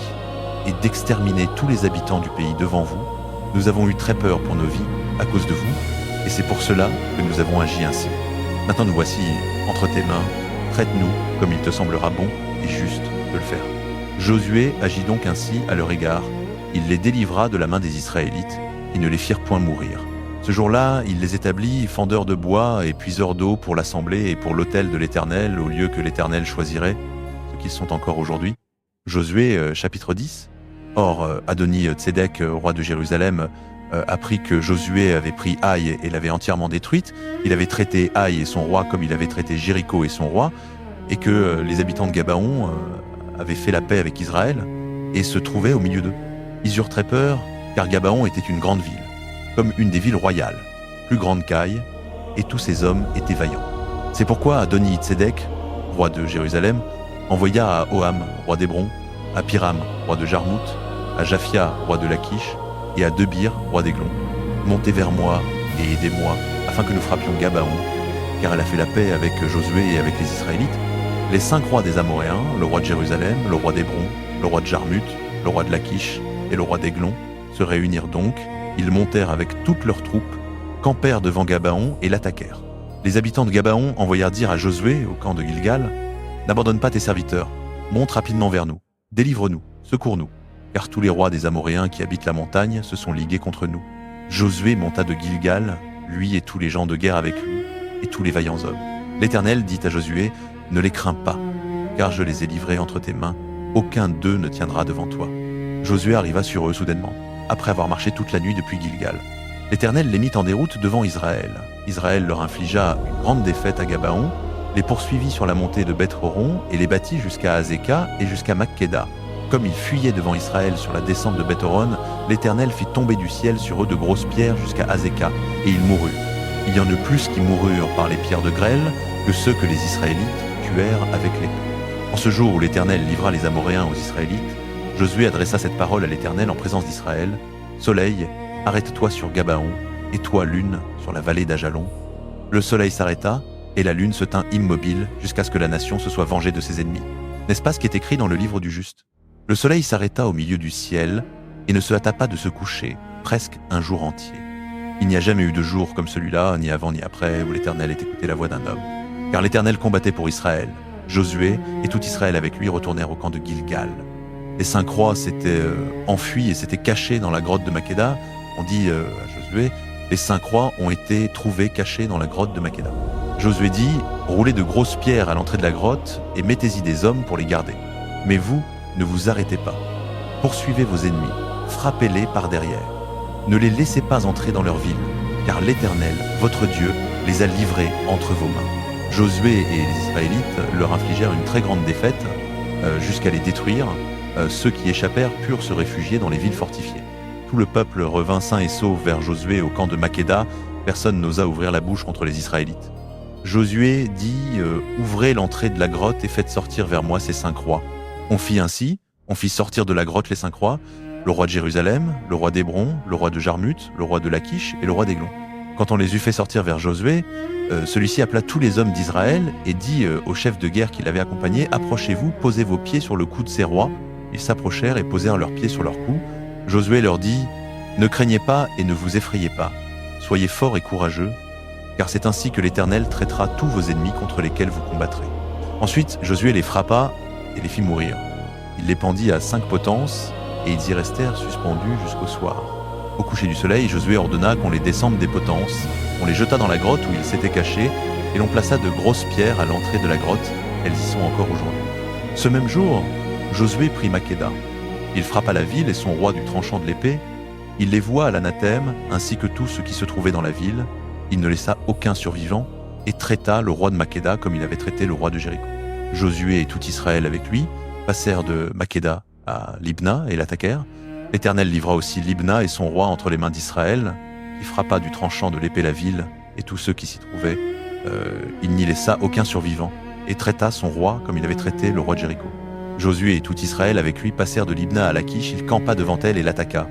et d'exterminer tous les habitants du pays devant vous. Nous avons eu très peur pour nos vies à cause de vous, et c'est pour cela que nous avons agi ainsi. Maintenant nous voici entre tes mains, traite-nous comme il te semblera bon et juste de le faire. Josué agit donc ainsi à leur égard. Il les délivra de la main des Israélites, et ne les firent point mourir. Ce jour-là, il les établit fendeurs de bois et puiseurs d'eau pour l'assemblée et pour l'autel de l'Éternel, au lieu que l'Éternel choisirait, ce qu'ils sont encore aujourd'hui. Josué, chapitre 10. Or, Adoni-Tsédek, roi de Jérusalem, apprit que Josué avait pris Haï et l'avait entièrement détruite. Il avait traité Haï et son roi comme il avait traité Jéricho et son roi, et que les habitants de Gabaon avaient fait la paix avec Israël et se trouvaient au milieu d'eux. Ils eurent très peur, car Gabaon était une grande ville, comme une des villes royales, plus grande qu'Aï, et tous ces hommes étaient vaillants. C'est pourquoi Adoni-Tsédek, roi de Jérusalem, envoya à Oham, roi d'Hébron, à Piram, roi de Jarmout, à Japhia, roi de Lachish, et à Debir, roi d'Églon. Montez vers moi et aidez-moi, afin que nous frappions Gabaon, car elle a fait la paix avec Josué et avec les Israélites. Les 5 rois des Amoréens, le roi de Jérusalem, le roi d'Hébron, le roi de Jarmuth, le roi de Lachish et le roi d'Églon, se réunirent donc. Ils montèrent avec toutes leurs troupes, campèrent devant Gabaon et l'attaquèrent. Les habitants de Gabaon envoyèrent dire à Josué, au camp de Gilgal, « N'abandonne pas tes serviteurs, monte rapidement vers nous, délivre-nous, secours-nous, car tous les rois des Amoréens qui habitent la montagne se sont ligués contre nous. » Josué monta de Gilgal, lui et tous les gens de guerre avec lui, et tous les vaillants hommes. L'Éternel dit à Josué, « Ne les crains pas, car je les ai livrés entre tes mains, aucun d'eux ne tiendra devant toi. » Josué arriva sur eux soudainement, après avoir marché toute la nuit depuis Gilgal. L'Éternel les mit en déroute devant Israël. Israël leur infligea une grande défaite à Gabaon, les poursuivit sur la montée de Beth-Horon et les battit jusqu'à Azéka et jusqu'à Makkéda. Comme ils fuyaient devant Israël sur la descente de Beth-Horon, l'Éternel fit tomber du ciel sur eux de grosses pierres jusqu'à Azéka, et ils moururent. Il y en eut plus qui moururent par les pierres de grêle que ceux que les Israélites tuèrent avec l'épée. En ce jour où l'Éternel livra les Amoréens aux Israélites, Josué adressa cette parole à l'Éternel en présence d'Israël. « Soleil, arrête-toi sur Gabaon, et toi, lune, sur la vallée d'Ajalon. » Le soleil s'arrêta, et la lune se tint immobile jusqu'à ce que la nation se soit vengée de ses ennemis. N'est-ce pas ce qui est écrit dans le livre du Juste? Le soleil s'arrêta au milieu du ciel et ne se hâta pas de se coucher, presque un jour entier. Il n'y a jamais eu de jour comme celui-là, ni avant ni après, où l'Éternel ait écouté la voix d'un homme. Car l'Éternel combattait pour Israël. Josué et tout Israël avec lui retournèrent au camp de Gilgal. Les 5 rois s'étaient enfuis et s'étaient cachés dans la grotte de Makkéda. On dit à Josué, les 5 rois ont été trouvés cachés dans la grotte de Makkéda. Josué dit, roulez de grosses pierres à l'entrée de la grotte et mettez-y des hommes pour les garder. Mais vous, ne vous arrêtez pas. Poursuivez vos ennemis, frappez-les par derrière. Ne les laissez pas entrer dans leur ville, car l'Éternel, votre Dieu, les a livrés entre vos mains. Josué et les Israélites leur infligèrent une très grande défaite, jusqu'à les détruire. Ceux qui échappèrent purent se réfugier dans les villes fortifiées. Tout le peuple revint sain et sauf vers Josué au camp de Makkéda. Personne n'osa ouvrir la bouche contre les Israélites. Josué dit « Ouvrez l'entrée de la grotte et faites sortir vers moi ces 5 rois. » On fit ainsi, on fit sortir de la grotte les 5 rois, le roi de Jérusalem, le roi d'Hébron, le roi de Jarmuth, le roi de Lachish et le roi d'Églon. Quand on les eut fait sortir vers Josué, celui-ci appela tous les hommes d'Israël et dit aux chefs de guerre qui l'avaient accompagné, « Approchez-vous, posez vos pieds sur le cou de ces rois. » Ils s'approchèrent et posèrent leurs pieds sur leur cou. Josué leur dit, « Ne craignez pas et ne vous effrayez pas. Soyez forts et courageux, car c'est ainsi que l'Éternel traitera tous vos ennemis contre lesquels vous combattrez. » Ensuite, Josué les frappa et les fit mourir. Il les pendit à 5 potences, et ils y restèrent suspendus jusqu'au soir. Au coucher du soleil, Josué ordonna qu'on les descende des potences. On les jeta dans la grotte où ils s'étaient cachés, et l'on plaça de grosses pierres à l'entrée de la grotte. Elles y sont encore aujourd'hui. Ce même jour, Josué prit Makkéda. Il frappa la ville et son roi du tranchant de l'épée. Il les voua à l'anathème, ainsi que tous ceux qui se trouvaient dans la ville. Il ne laissa aucun survivant, et traita le roi de Makkéda comme il avait traité le roi de Jéricho. Josué et tout Israël avec lui passèrent de Makkéda à Libna et l'attaquèrent. L'Éternel livra aussi Libna et son roi entre les mains d'Israël, qui frappa du tranchant de l'épée la ville et tous ceux qui s'y trouvaient. Il n'y laissa aucun survivant, et traita son roi comme il avait traité le roi de Jéricho. Josué et tout Israël avec lui passèrent de Libna à Lachish. Il campa devant elle et l'attaqua.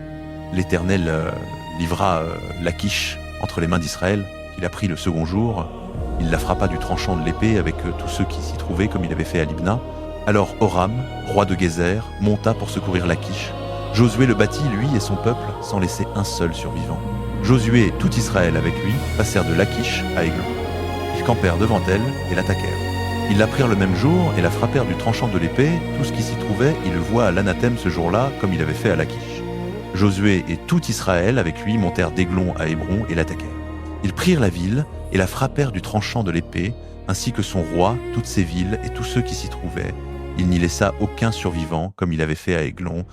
L'Éternel livra Lachish entre les mains d'Israël, qu'il a pris le second jour. Il la frappa du tranchant de l'épée avec tous ceux qui s'y trouvaient, comme il avait fait à Libna. Alors Horam, roi de Gézer, monta pour secourir Lachish. Josué le battit, lui et son peuple, sans laisser un seul survivant. Josué et tout Israël avec lui passèrent de Lachish à Églon. Ils campèrent devant elle et l'attaquèrent. Ils la prirent le même jour et la frappèrent du tranchant de l'épée. Tout ce qui s'y trouvait, ils le voient à l'anathème ce jour-là, comme il avait fait à Lachish. Josué et tout Israël avec lui montèrent d'Aiglon à Hébron et l'attaquèrent. Ils prirent la ville et la frappèrent du tranchant de l'épée, ainsi que son roi, toutes ses villes et tous ceux qui s'y trouvaient. Il n'y laissa aucun survivant, comme il avait fait à Aiglon.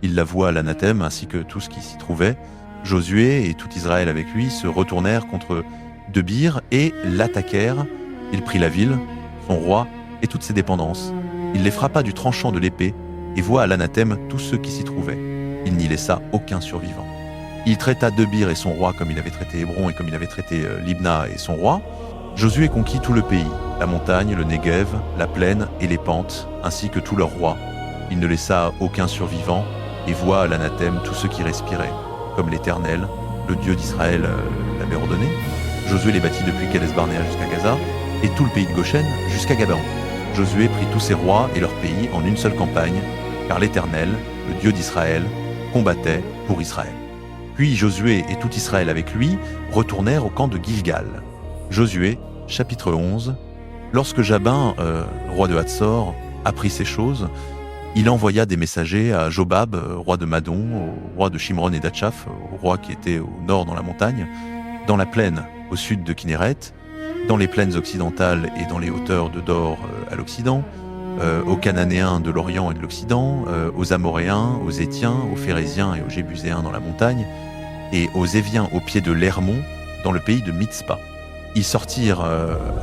Il la voit à l'anathème, ainsi que tout ce qui s'y trouvait. Josué et tout Israël avec lui se retournèrent contre Debir et l'attaquèrent. Il prit la ville, son roi et toutes ses dépendances. Il les frappa du tranchant de l'épée et voit à l'anathème tous ceux qui s'y trouvaient. Il n'y laissa aucun survivant. Il traita Debir et son roi comme il avait traité Hébron et comme il avait traité Libna et son roi. Josué conquit tout le pays, la montagne, le Néguev, la plaine et les pentes, ainsi que tous leurs rois. Il ne laissa aucun survivant et voit à l'anathème tous ceux qui respiraient, comme l'Éternel, le Dieu d'Israël, l'avait ordonné. Josué les bâtit depuis Kades-Barnéa jusqu'à Gaza, et tout le pays de Goshen jusqu'à Gabaon. Josué prit tous ses rois et leur pays en une seule campagne, car l'Éternel, le Dieu d'Israël, combattait pour Israël. Puis Josué et tout Israël avec lui retournèrent au camp de Gilgal. Josué, chapitre 11. Lorsque Jabin, roi de Hatzor, apprit ces choses, il envoya des messagers à Jobab, roi de Madon, au roi de Shimron et d'Atchaf, au roi qui était au nord dans la montagne, dans la plaine au sud de Kinéret, dans les plaines occidentales et dans les hauteurs de Dor à l'occident, aux Cananéens de l'Orient et de l'Occident, aux Amoréens, aux Étiens, aux Phérésiens et aux Jébuséens dans la montagne, et aux Éviens au pied de l'Hermon, dans le pays de Mitzpa. Ils sortirent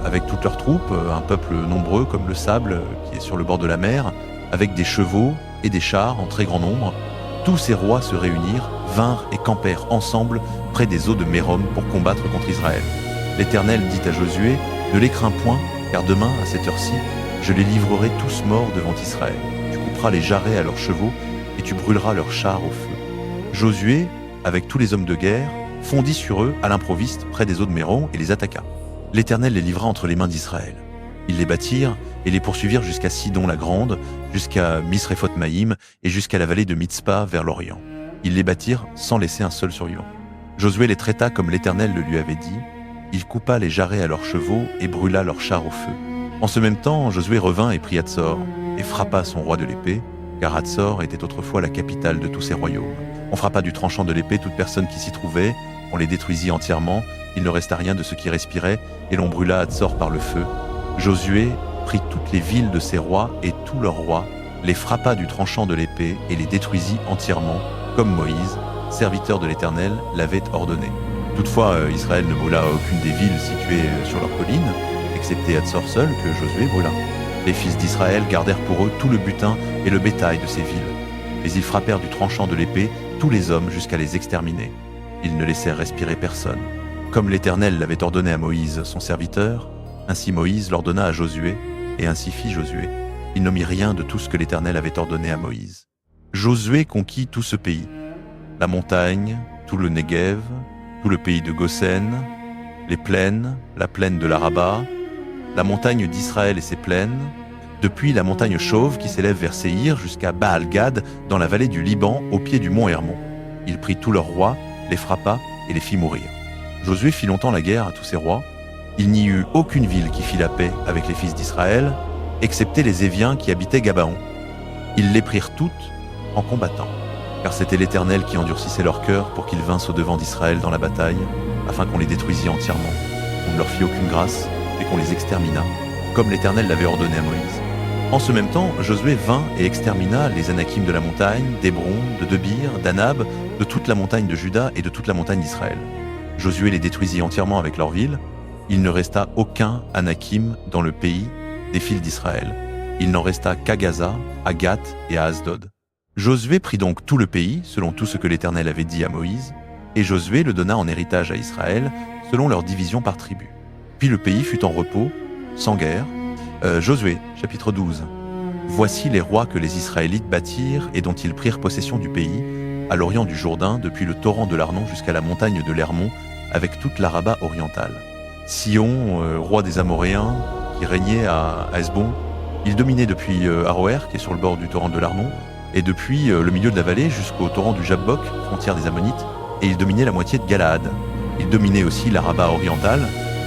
avec toutes leurs troupes, un peuple nombreux comme le sable qui est sur le bord de la mer, avec des chevaux et des chars en très grand nombre. Tous ces rois se réunirent, vinrent et campèrent ensemble près des eaux de Mérom pour combattre contre Israël. L'Éternel dit à Josué, « Ne les crains point, car demain, à cette heure-ci, je les livrerai tous morts devant Israël. Tu couperas les jarrets à leurs chevaux et tu brûleras leurs chars au feu. » Josué, avec tous les hommes de guerre, fondit sur eux à l'improviste près des eaux de Mérom et les attaqua. L'Éternel les livra entre les mains d'Israël. Ils les battirent et les poursuivirent jusqu'à Sidon la Grande, jusqu'à Misréphoth-Maïm et jusqu'à la vallée de Mitzpa vers l'Orient. Ils les battirent sans laisser un seul survivant. Josué les traita comme l'Éternel le lui avait dit. Il coupa les jarrets à leurs chevaux et brûla leurs chars au feu. En ce même temps, Josué revint et prit Hatzor et frappa son roi de l'épée, car Hatzor était autrefois la capitale de tous ses royaumes. On frappa du tranchant de l'épée toute personne qui s'y trouvait, on les détruisit entièrement, il ne resta rien de ce qui respirait, et l'on brûla Hatzor par le feu. Josué prit toutes les villes de ses rois et tous leurs rois, les frappa du tranchant de l'épée et les détruisit entièrement, comme Moïse, serviteur de l'Éternel, l'avait ordonné. Toutefois, Israël ne brûla aucune des villes situées sur leurs collines, excepté Hatzor seul que Josué brûla. Les fils d'Israël gardèrent pour eux tout le butin et le bétail de ces villes. Mais ils frappèrent du tranchant de l'épée tous les hommes jusqu'à les exterminer. Ils ne laissèrent respirer personne. Comme l'Éternel l'avait ordonné à Moïse, son serviteur, ainsi Moïse l'ordonna à Josué, et ainsi fit Josué. Il n'omit rien de tout ce que l'Éternel avait ordonné à Moïse. Josué conquit tout ce pays, la montagne, tout le Néguev, tout le pays de Goshen, les plaines, la plaine de l'Araba, la montagne d'Israël et ses plaines, depuis la montagne chauve qui s'élève vers Séhir jusqu'à Baal-Gad dans la vallée du Liban au pied du mont Hermon. Il prit tous leurs rois, les frappa et les fit mourir. Josué fit longtemps la guerre à tous ses rois. Il n'y eut aucune ville qui fit la paix avec les fils d'Israël, excepté les Éviens qui habitaient Gabaon. Ils les prirent toutes en combattant, car c'était l'Éternel qui endurcissait leur cœur pour qu'ils vinssent au-devant d'Israël dans la bataille, afin qu'on les détruisît entièrement. On ne leur fit aucune grâce et qu'on les exterminât, comme l'Éternel l'avait ordonné à Moïse. En ce même temps, Josué vint et extermina les Anakim de la montagne, d'Hébron, de Debir, d'Anab, de toute la montagne de Juda et de toute la montagne d'Israël. Josué les détruisit entièrement avec leurs villes. Il ne resta aucun Anakim dans le pays des fils d'Israël. Il n'en resta qu'à Gaza, à Gath et à Asdod. Josué prit donc tout le pays, selon tout ce que l'Éternel avait dit à Moïse, et Josué le donna en héritage à Israël, selon leur division par tribu. Puis le pays fut en repos, sans guerre. Josué, chapitre 12. Voici les rois que les Israélites bâtirent et dont ils prirent possession du pays, à l'orient du Jourdain, depuis le torrent de l'Arnon jusqu'à la montagne de l'Hermon, avec toute l'Araba orientale. Sion, roi des Amoréens, qui régnait à Hesbon. Il dominait depuis Aroer, qui est sur le bord du torrent de l'Arnon, et depuis le milieu de la vallée jusqu'au torrent du Jabbok, frontière des Ammonites, et il dominait la moitié de Galaad. Il dominait aussi l'Araba orientale,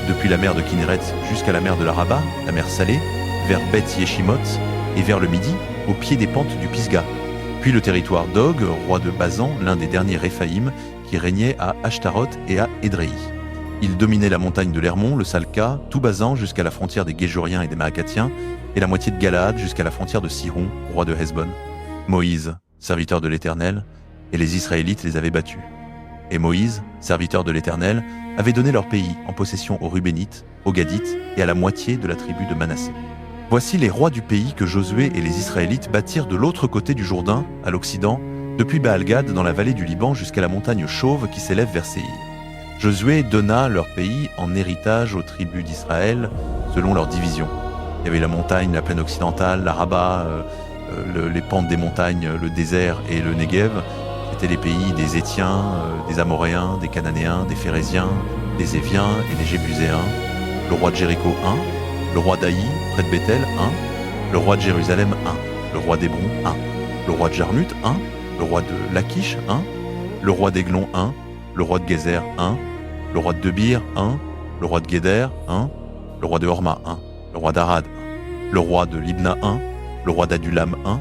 depuis la mer de Kinéret jusqu'à la mer de l'Araba, la mer Salée, vers Beth Yeshimoth et vers le midi, au pied des pentes du Pisga. Puis le territoire d'Og, roi de Bazan, l'un des derniers Réphaïm, qui régnait à Ashtaroth et à Édréi. Il dominait la montagne de l'Hermon, le Salka, tout Bazan jusqu'à la frontière des Géjuriens et des Maacathiens, et la moitié de Galaad jusqu'à la frontière de Sihon, roi de Hesbon. Moïse, serviteur de l'Éternel, et les Israélites les avaient battus. Et Moïse, serviteur de l'Éternel, avait donné leur pays en possession aux Rubénites, aux Gadites et à la moitié de la tribu de Manassé. Voici les rois du pays que Josué et les Israélites bâtirent de l'autre côté du Jourdain, à l'Occident, depuis Baal-Gad dans la vallée du Liban jusqu'à la montagne chauve qui s'élève vers Séhir. Josué donna leur pays en héritage aux tribus d'Israël selon leur division. Il y avait la montagne, la plaine occidentale, l'Araba, les pentes des montagnes, le désert et le Negev. C'était les pays des Étiens, des Amoréens, des Cananéens, des Phéréziens, des Éviens et des Jébuséens. Le roi de Jéricho 1, le roi d'Aï, près de Bethel 1, le roi de Jérusalem 1, le roi d'Hébron 1, le roi de Jarmuth 1, le roi de Lachish 1, le roi d'Aiglon 1, le roi de Gézer 1, le roi de Debir 1, le roi de Guéder 1, le roi de Horma 1, le roi d'Arad 1, le roi de Libna 1, le roi d'Adulam 1,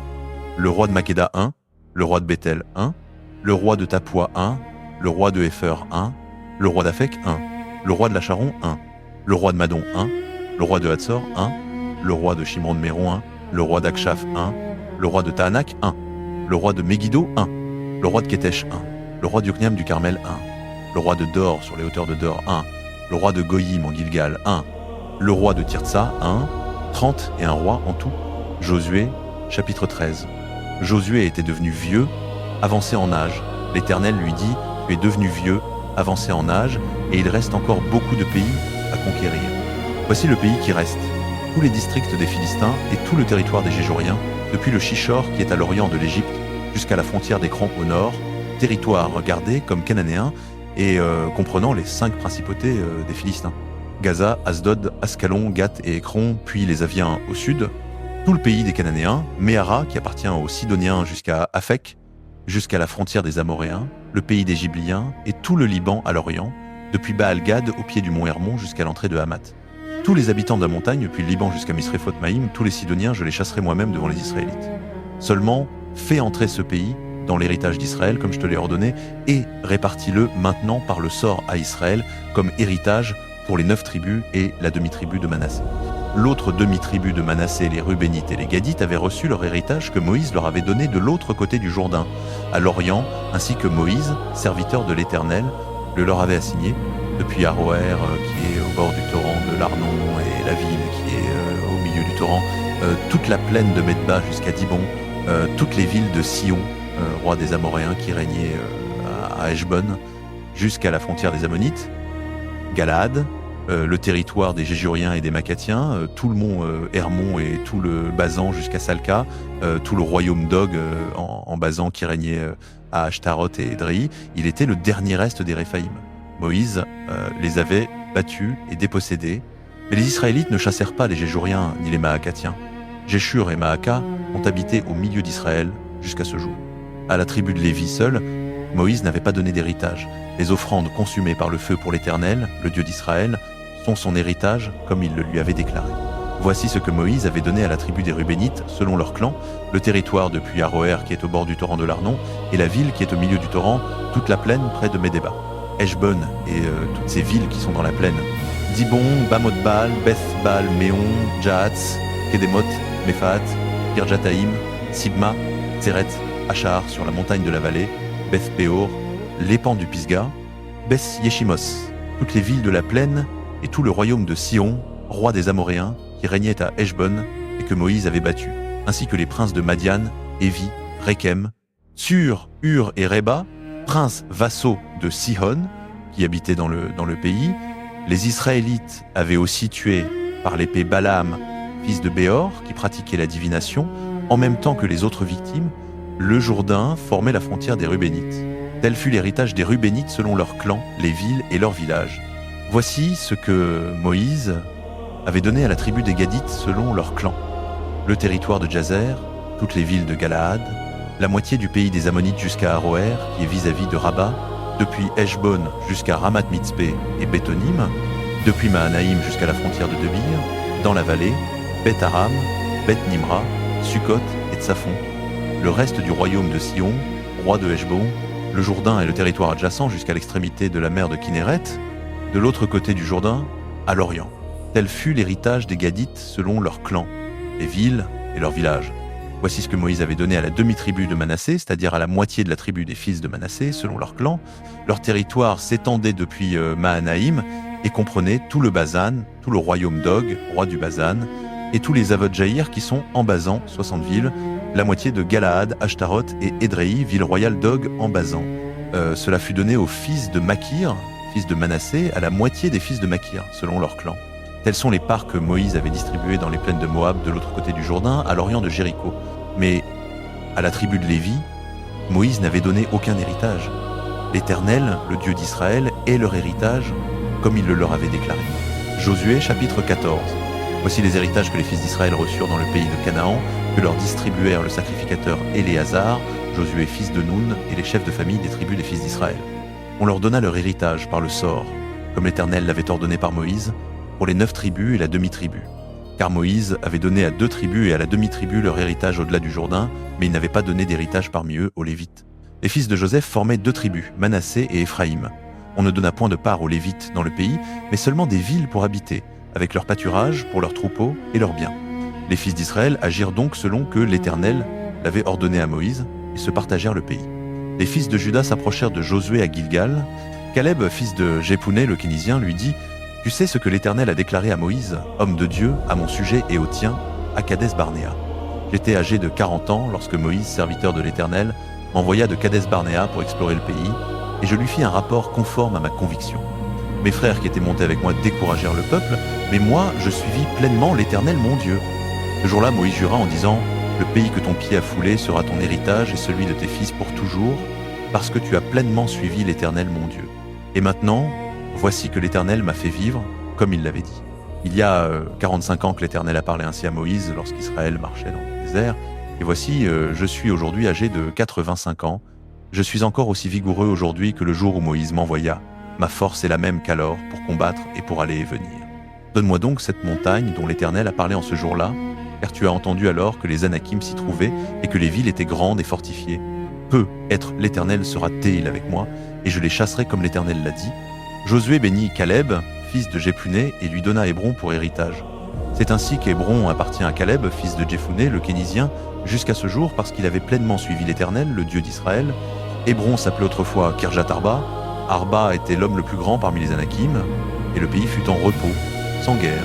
le roi de Makeda 1, le roi de Bethel 1, le roi de Tapua 1, le roi de Hépher 1, le roi d'Aphek 1, le roi de Lacharon 1, le roi de Madon 1, le roi de Hatzor 1, le roi de Shimron-Méron 1, le roi d'Akshaph 1, le roi de Tahanak 1, le roi de Megiddo 1, le roi de Kétesh 1, le roi d'Yokneam du Carmel 1, le roi de Dor sur les hauteurs de Dor 1, le roi de Goyim en Gilgal 1, le roi de Tirtsa 1, 30 et un rois en tout. Josué, chapitre 13. Josué était devenu vieux, avancé en âge. L'Éternel lui dit, tu es devenu vieux, avancé en âge, et il reste encore beaucoup de pays à conquérir. Voici le pays qui reste, tous les districts des Philistins et tout le territoire des Géjoriens, depuis le Shishor qui est à l'orient de l'Égypte, jusqu'à la frontière d'Écran au nord, territoire gardé comme cananéen et comprenant les 5 principautés des Philistins. Gaza, Asdod, Ascalon, Gath et Écron, puis les Aviens au sud, tout le pays des Cananéens, Méhara qui appartient aux Sidoniens jusqu'à Aphek, jusqu'à la frontière des Amoréens, le pays des Gibliens et tout le Liban à l'orient, depuis Baal-Gad au pied du mont Hermon jusqu'à l'entrée de Hamath. Tous les habitants de la montagne, depuis le Liban jusqu'à Misréphoth-Maïm, tous les Sidoniens, je les chasserai moi-même devant les Israélites. Seulement, fais entrer ce pays dans l'héritage d'Israël, comme je te l'ai ordonné, et répartis-le maintenant par le sort à Israël comme héritage pour les 9 tribus et la demi-tribu de Manassé. L'autre demi-tribu de Manassé, les Rubénites et les Gadites, avaient reçu leur héritage que Moïse leur avait donné de l'autre côté du Jourdain, à l'Orient, ainsi que Moïse, serviteur de l'Éternel, le leur avait assigné, depuis Aroër, qui est au bord du torrent de l'Arnon, et la ville qui est au milieu du torrent, toute la plaine de Medba jusqu'à Dibon, toutes les villes de Sion, roi des Amoréens qui régnait à Heshbon, jusqu'à la frontière des Ammonites, Galaad, le territoire des Géjuriens et des Maacathiens, tout le mont Hermon et tout le Bazan jusqu'à Salka, tout le royaume d'Og en Bazan qui régnait à Ashtaroth et Édréi. Il était le dernier reste des Réphaïm. Moïse les avait battus et dépossédés, mais les Israélites ne chassèrent pas les Géjuriens ni les Maacathiens. Jéshur et Maaka ont habité au milieu d'Israël jusqu'à ce jour. À la tribu de Lévi seule, Moïse n'avait pas donné d'héritage. Les offrandes consumées par le feu pour l'Éternel, le Dieu d'Israël, sont son héritage comme il le lui avait déclaré. Voici ce que Moïse avait donné à la tribu des Rubénites, selon leur clan, le territoire depuis Aroër qui est au bord du torrent de l'Arnon, et la ville qui est au milieu du torrent, toute la plaine près de Médéba. Heshbon et toutes ces villes qui sont dans la plaine. Dibon, Bamot-Baal, Beth-Baal, Méon, Jahatz, Kedemoth, Mephaat, Kirjataïm, Sibma, Tseret, Achar sur la montagne de la vallée, Beth-Péor, les pans du Pisga, Beth-Yeshimos, toutes les villes de la plaine et tout le royaume de Sion, roi des Amoréens, qui régnait à Heshbon et que Moïse avait battu, ainsi que les princes de Madian, Évi, Rékem, Tsur, Ur et Réba, princes vassaux de Sihon, qui habitaient dans le pays. Les Israélites avaient aussi tué par l'épée Balaam, fils de Béor, qui pratiquait la divination, en même temps que les autres victimes. Le Jourdain formait la frontière des Rubénites. Tel fut l'héritage des Rubénites selon leurs clans, les villes et leurs villages. Voici ce que Moïse avait donné à la tribu des Gadites selon leurs clans. Le territoire de Jazer, toutes les villes de Galaad, la moitié du pays des Ammonites jusqu'à Aroër, qui est vis-à-vis de Rabat, depuis Heshbon jusqu'à Ramat-Mitzpé et Bétonim, depuis Mahanaïm jusqu'à la frontière de Debir, dans la vallée, Beth Aram, Beth Nimra, Sukkot et Tsaphon, le reste du royaume de Sion, roi de Heshbon, le Jourdain et le territoire adjacent jusqu'à l'extrémité de la mer de Kinneret, de l'autre côté du Jourdain, à l'Orient. Tel fut l'héritage des Gadites selon leurs clans, les villes et leurs villages. Voici ce que Moïse avait donné à la demi-tribu de Manassé, c'est-à-dire à la moitié de la tribu des fils de Manassé, selon leur clan. Leur territoire s'étendait depuis Mahanaïm et comprenait tout le Basan, tout le royaume d'Og, roi du Basan, et tous les Avot Jaïr qui sont en Basan, 60 villes, la moitié de Galaad, Ashtaroth et Édréi, ville royale d'Og en Basan. Cela fut donné aux fils de Makir, fils de Manassé, à la moitié des fils de Makir, selon leur clan. Telles sont les parts que Moïse avait distribuées dans les plaines de Moab de l'autre côté du Jourdain, à l'orient de Jéricho. Mais à la tribu de Lévi, Moïse n'avait donné aucun héritage. L'Éternel, le Dieu d'Israël, est leur héritage, comme il le leur avait déclaré. Josué, chapitre 14. Voici les héritages que les fils d'Israël reçurent dans le pays de Canaan, que leur distribuèrent le sacrificateur Éléazar, Josué fils de Nun, et les chefs de famille des tribus des fils d'Israël. On leur donna leur héritage par le sort, comme l'Éternel l'avait ordonné par Moïse, pour les 9 tribus et la demi-tribu. Car Moïse avait donné à 2 tribus et à la demi-tribu leur héritage au-delà du Jourdain, mais il n'avait pas donné d'héritage parmi eux aux Lévites. Les fils de Joseph formaient 2 tribus, Manassé et Éphraïm. On ne donna point de part aux Lévites dans le pays, mais seulement des villes pour habiter, avec leur pâturage pour leurs troupeaux et leurs biens. Les fils d'Israël agirent donc selon que l'Éternel l'avait ordonné à Moïse, et se partagèrent le pays. Les fils de Juda s'approchèrent de Josué à Gilgal. Caleb, fils de Jéphuné le Kénisien, lui dit « Tu sais ce que l'Éternel a déclaré à Moïse, homme de Dieu, à mon sujet et au tien, à Kadès-Barnéa. J'étais âgé de 40 ans lorsque Moïse, serviteur de l'Éternel, m'envoya de Kadès-Barnéa pour explorer le pays, et je lui fis un rapport conforme à ma conviction. Mes frères qui étaient montés avec moi découragèrent le peuple, mais moi, je suivis pleinement l'Éternel mon Dieu. Ce jour-là, Moïse jura en disant « Le pays que ton pied a foulé sera ton héritage et celui de tes fils pour toujours, parce que tu as pleinement suivi l'Éternel mon Dieu. Et maintenant, voici que l'Éternel m'a fait vivre, comme il l'avait dit. » Il y a 45 ans que l'Éternel a parlé ainsi à Moïse lorsqu'Israël marchait dans le désert. Et voici, je suis aujourd'hui âgé de 85 ans. Je suis encore aussi vigoureux aujourd'hui que le jour où Moïse m'envoya. Ma force est la même qu'alors pour combattre et pour aller et venir. Donne-moi donc cette montagne dont l'Éternel a parlé en ce jour-là, car tu as entendu alors que les Anakim s'y trouvaient et que les villes étaient grandes et fortifiées. Peut-être l'Éternel sera-t-il avec moi, et je les chasserai comme l'Éternel l'a dit. Josué bénit Caleb, fils de Jéphuné, et lui donna Hébron pour héritage. C'est ainsi qu'Hébron appartient à Caleb, fils de Jéphuné, le Kénisien, jusqu'à ce jour parce qu'il avait pleinement suivi l'Éternel, le Dieu d'Israël. Hébron s'appelait autrefois Kirjat Arba. Arba était l'homme le plus grand parmi les Anakim, et le pays fut en repos, sans guerre.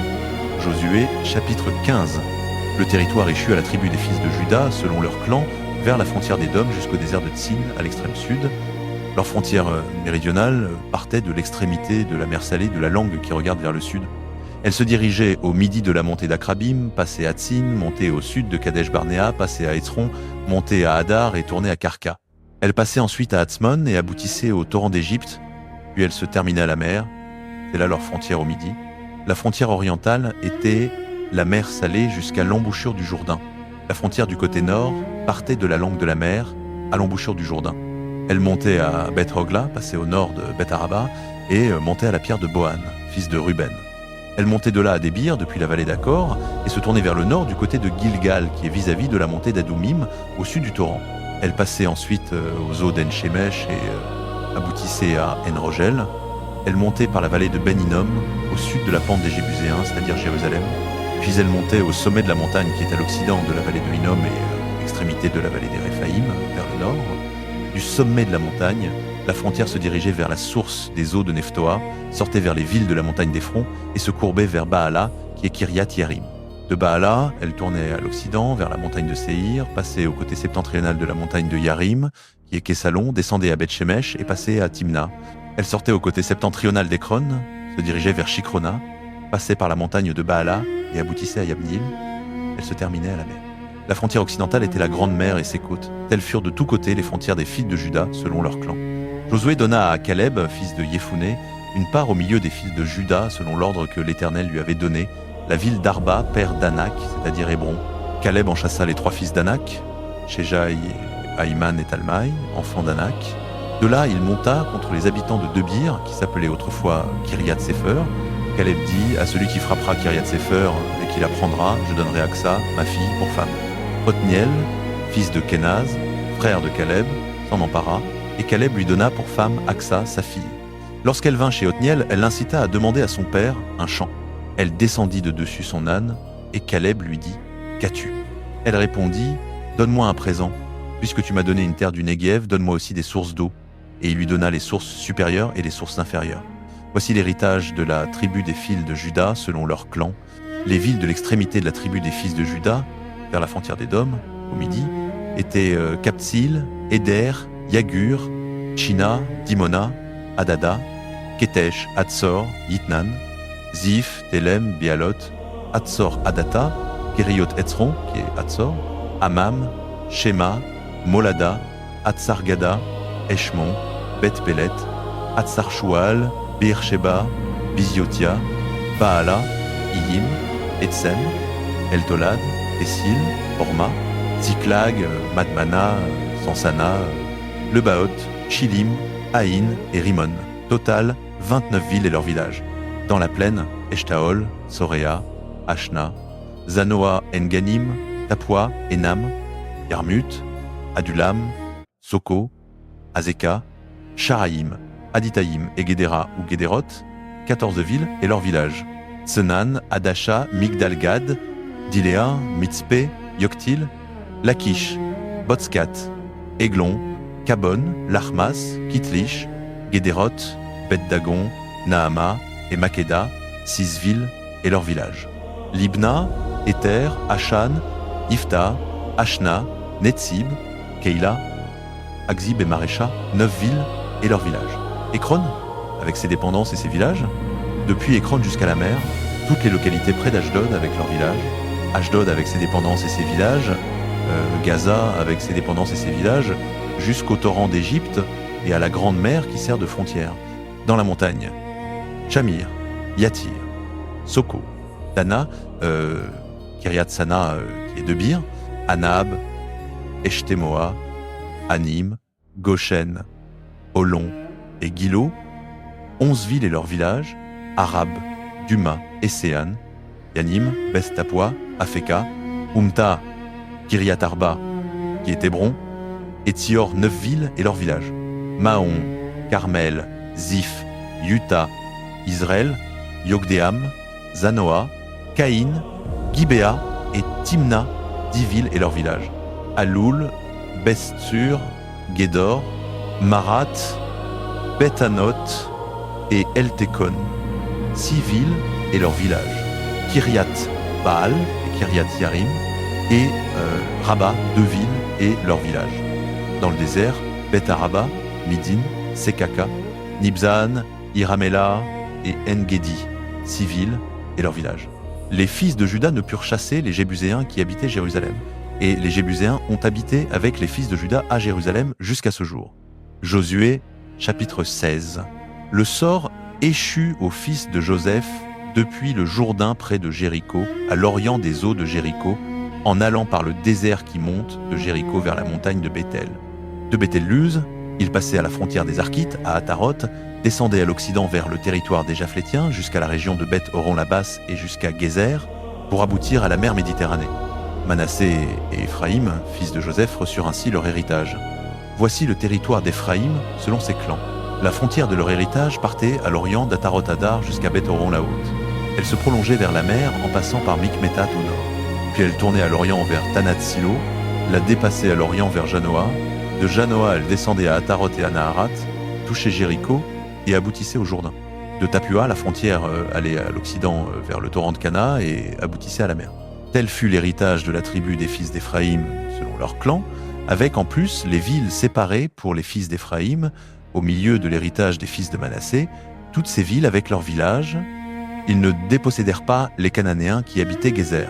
Josué, chapitre 15. Le territoire échut à la tribu des fils de Juda, selon leur clan, vers la frontière d'Édom jusqu'au désert de Tsin, à l'extrême sud. Leur frontière méridionale partait de l'extrémité de la mer Salée de la langue qui regarde vers le sud. Elle se dirigeait au midi de la montée d'Akrabim, passait à Tsin, montait au sud de Kadesh Barnéa, passait à Étron, montait à Hadar et tournait à Karka. Elle passait ensuite à Hatzmon et aboutissait au torrent d'Égypte, puis elle se terminait à la mer. C'est là leur frontière au midi. La frontière orientale était la mer Salée jusqu'à l'embouchure du Jourdain. La frontière du côté nord partait de la langue de la mer à l'embouchure du Jourdain. Elle montait à Beth Hogla, passait au nord de Beth Araba, et montait à la pierre de Bohan, fils de Ruben. Elle montait de là à Débir, depuis la vallée d'Accor, et se tournait vers le nord du côté de Gilgal, qui est vis-à-vis de la montée d'Adoumim, au sud du torrent. Elle passait ensuite aux eaux d'En-Shemesh et aboutissait à En-Rogel. Elle montait par la vallée de Ben Hinnom, au sud de la pente des Jébuséens, c'est-à-dire Jérusalem. Puis elle montait au sommet de la montagne qui est à l'occident de la vallée de Hinnom et l'extrémité de la vallée des Réphaïm, vers le nord. Du sommet de la montagne, la frontière se dirigeait vers la source des eaux de Nephtoa, sortait vers les villes de la montagne d'Ephron et se courbait vers Baala, qui est Kiryat Yarim. De Baala, elle tournait à l'occident, vers la montagne de Séhir, passait au côté septentrional de la montagne de Yarim, qui est Kessalon, descendait à Beth-Shemesh et passait à Timna. Elle sortait au côté septentrional d'Ekron, se dirigeait vers Shikrona, passait par la montagne de Baala et aboutissait à Yabnil. Elle se terminait à la mer. La frontière occidentale était la Grande Mer et ses côtes. Telles furent de tous côtés les frontières des fils de Juda, selon leur clan. Josué donna à Caleb, fils de Yéphuné, une part au milieu des fils de Juda, selon l'ordre que l'Éternel lui avait donné, la ville d'Arba, père d'Anak, c'est-à-dire Hébron. Caleb en chassa les 3 fils d'Anak, Shejai, Aïman et Talmaï, enfants d'Anak. De là, il monta contre les habitants de Debir, qui s'appelait autrefois Kiryat Sefer. Caleb dit, à celui qui frappera Kiriath Sefer et qui la prendra, je donnerai Aksa, ma fille, pour femme. Othniel, fils de Kenaz, frère de Caleb, s'en empara, et Caleb lui donna pour femme Aksa, sa fille. Lorsqu'elle vint chez Othniel, elle l'incita à demander à son père un champ. Elle descendit de dessus son âne, et Caleb lui dit, « Qu'as-tu » Elle répondit, « Donne-moi un présent. Puisque tu m'as donné une terre du Néguev, donne-moi aussi des sources d'eau. » Et il lui donna les sources supérieures et les sources inférieures. Voici l'héritage de la tribu des fils de Juda selon leur clan. Les villes de l'extrémité de la tribu des fils de Juda, vers la frontière d'Édom, au midi, étaient Kaptsil, Éder, Yagur, China, Dimona, Adada, Ketesh, Hatzor, Yitnan, Zif, Telem, Béalot, Hatzor, Adata, Kériot Etzron, qui est Hatzor, Amam, Shema, Molada, Hatzar-Gada, Eshmon, Beth-Pelet, Hatzar-Shual, Beersheba, Biziotia, Baala, Iyim, Etsem, Eltolad, Essil, Horma, Ziklag, Madmana, Sansana, Lebaot, Chilim, Aïn et Rimon. Total, 29 villes et leurs villages. Dans la plaine, Eshtaol, Soréa, Ashna, Zanoa, Enganim, Tapua, Enam, Yarmut, Adulam, Soko, Azeka, Sharaïm, Aditaïm et Guédéra ou Guédérot, 14 villes et leurs villages. Senan, Adasha, Migdalgad, Diléa, Mitzpé, Yoktil, Lakish, Botskat, Eglon, Kabon, Lachmas, Kitlish, Guédérot, Bet-Dagon, Nahama et Makeda, 6 villes et leurs villages. Libna, Éther, Ashan, Ifta, Ashna, Netzib, Keila, Akzib et Marécha, 9 villes et leurs villages. Ekron, avec ses dépendances et ses villages. Depuis Ekron jusqu'à la mer, toutes les localités près d'Ashdod avec leurs villages. Ashdod avec ses dépendances et ses villages. Gaza avec ses dépendances et ses villages. Jusqu'au torrent d'Égypte et à la grande mer qui sert de frontière. Dans la montagne, Shamir, Yatir, Soko, Dana, Kiryat Sana qui est de Bir, Anab, Eshtemoa, Anim, Goshen, Olon et Gilo, 11 villes et leurs villages, Arab, Duma et Séan, Yanim, Beth Tapua, Afeka, Umta, Kiryat Arba, qui est Hébron, et Tior, 9 villes et leurs villages, Mahon, Carmel, Zif, Yuta, Israël, Yogdeam, Zanoa, Caïn, Gibéa et Timna, 10 villes et leurs villages, Aloul, Bestsur, Gédor, Marat, Bethanot et Eltekon, 6 villes et leurs villages, Kiryat Baal et Kiryat Yarim et Rabat, 2 villes et leurs villages. Dans le désert, Beth Araba, Midin, Sekaka, Nibzan, Iramela et En-Gedi, 6 villes et leurs villages. Les fils de Juda ne purent chasser les Jébuséens qui habitaient Jérusalem. Et les Jébuséens ont habité avec les fils de Juda à Jérusalem jusqu'à ce jour. Josué, chapitre 16. Le sort échut aux fils de Joseph depuis le Jourdain près de Jéricho, à l'orient des eaux de Jéricho, en allant par le désert qui monte de Jéricho vers la montagne de Béthel. De Béthel-Luz, il passait à la frontière des Arkites, à Ataroth, descendait à l'occident vers le territoire des Japhlétiens, jusqu'à la région de Beth-Horon-la-Basse et jusqu'à Gézer, pour aboutir à la mer Méditerranée. Manassé et Éphraïm, fils de Joseph, reçurent ainsi leur héritage. Voici le territoire d'Éphraïm selon ses clans. La frontière de leur héritage partait à l'orient d'Ataroth-Adar jusqu'à Beth-Horon-la-Haute. Elle se prolongeait vers la mer en passant par Mikmétat au nord. Puis elle tournait à l'orient vers Tanat-Silo, la dépassait à l'orient vers Janoa. De Janoa, elle descendait à Ataroth et à Naharat, touchait Jéricho et aboutissait au Jourdain. De Tapua, la frontière allait à l'occident vers le torrent de Cana et aboutissait à la mer. Tel fut l'héritage de la tribu des fils d'Éphraïm selon leur clan, avec en plus les villes séparées pour les fils d'Éphraïm, au milieu de l'héritage des fils de Manassé, toutes ces villes avec leurs villages. Ils ne dépossédèrent pas les Cananéens qui habitaient Gézer.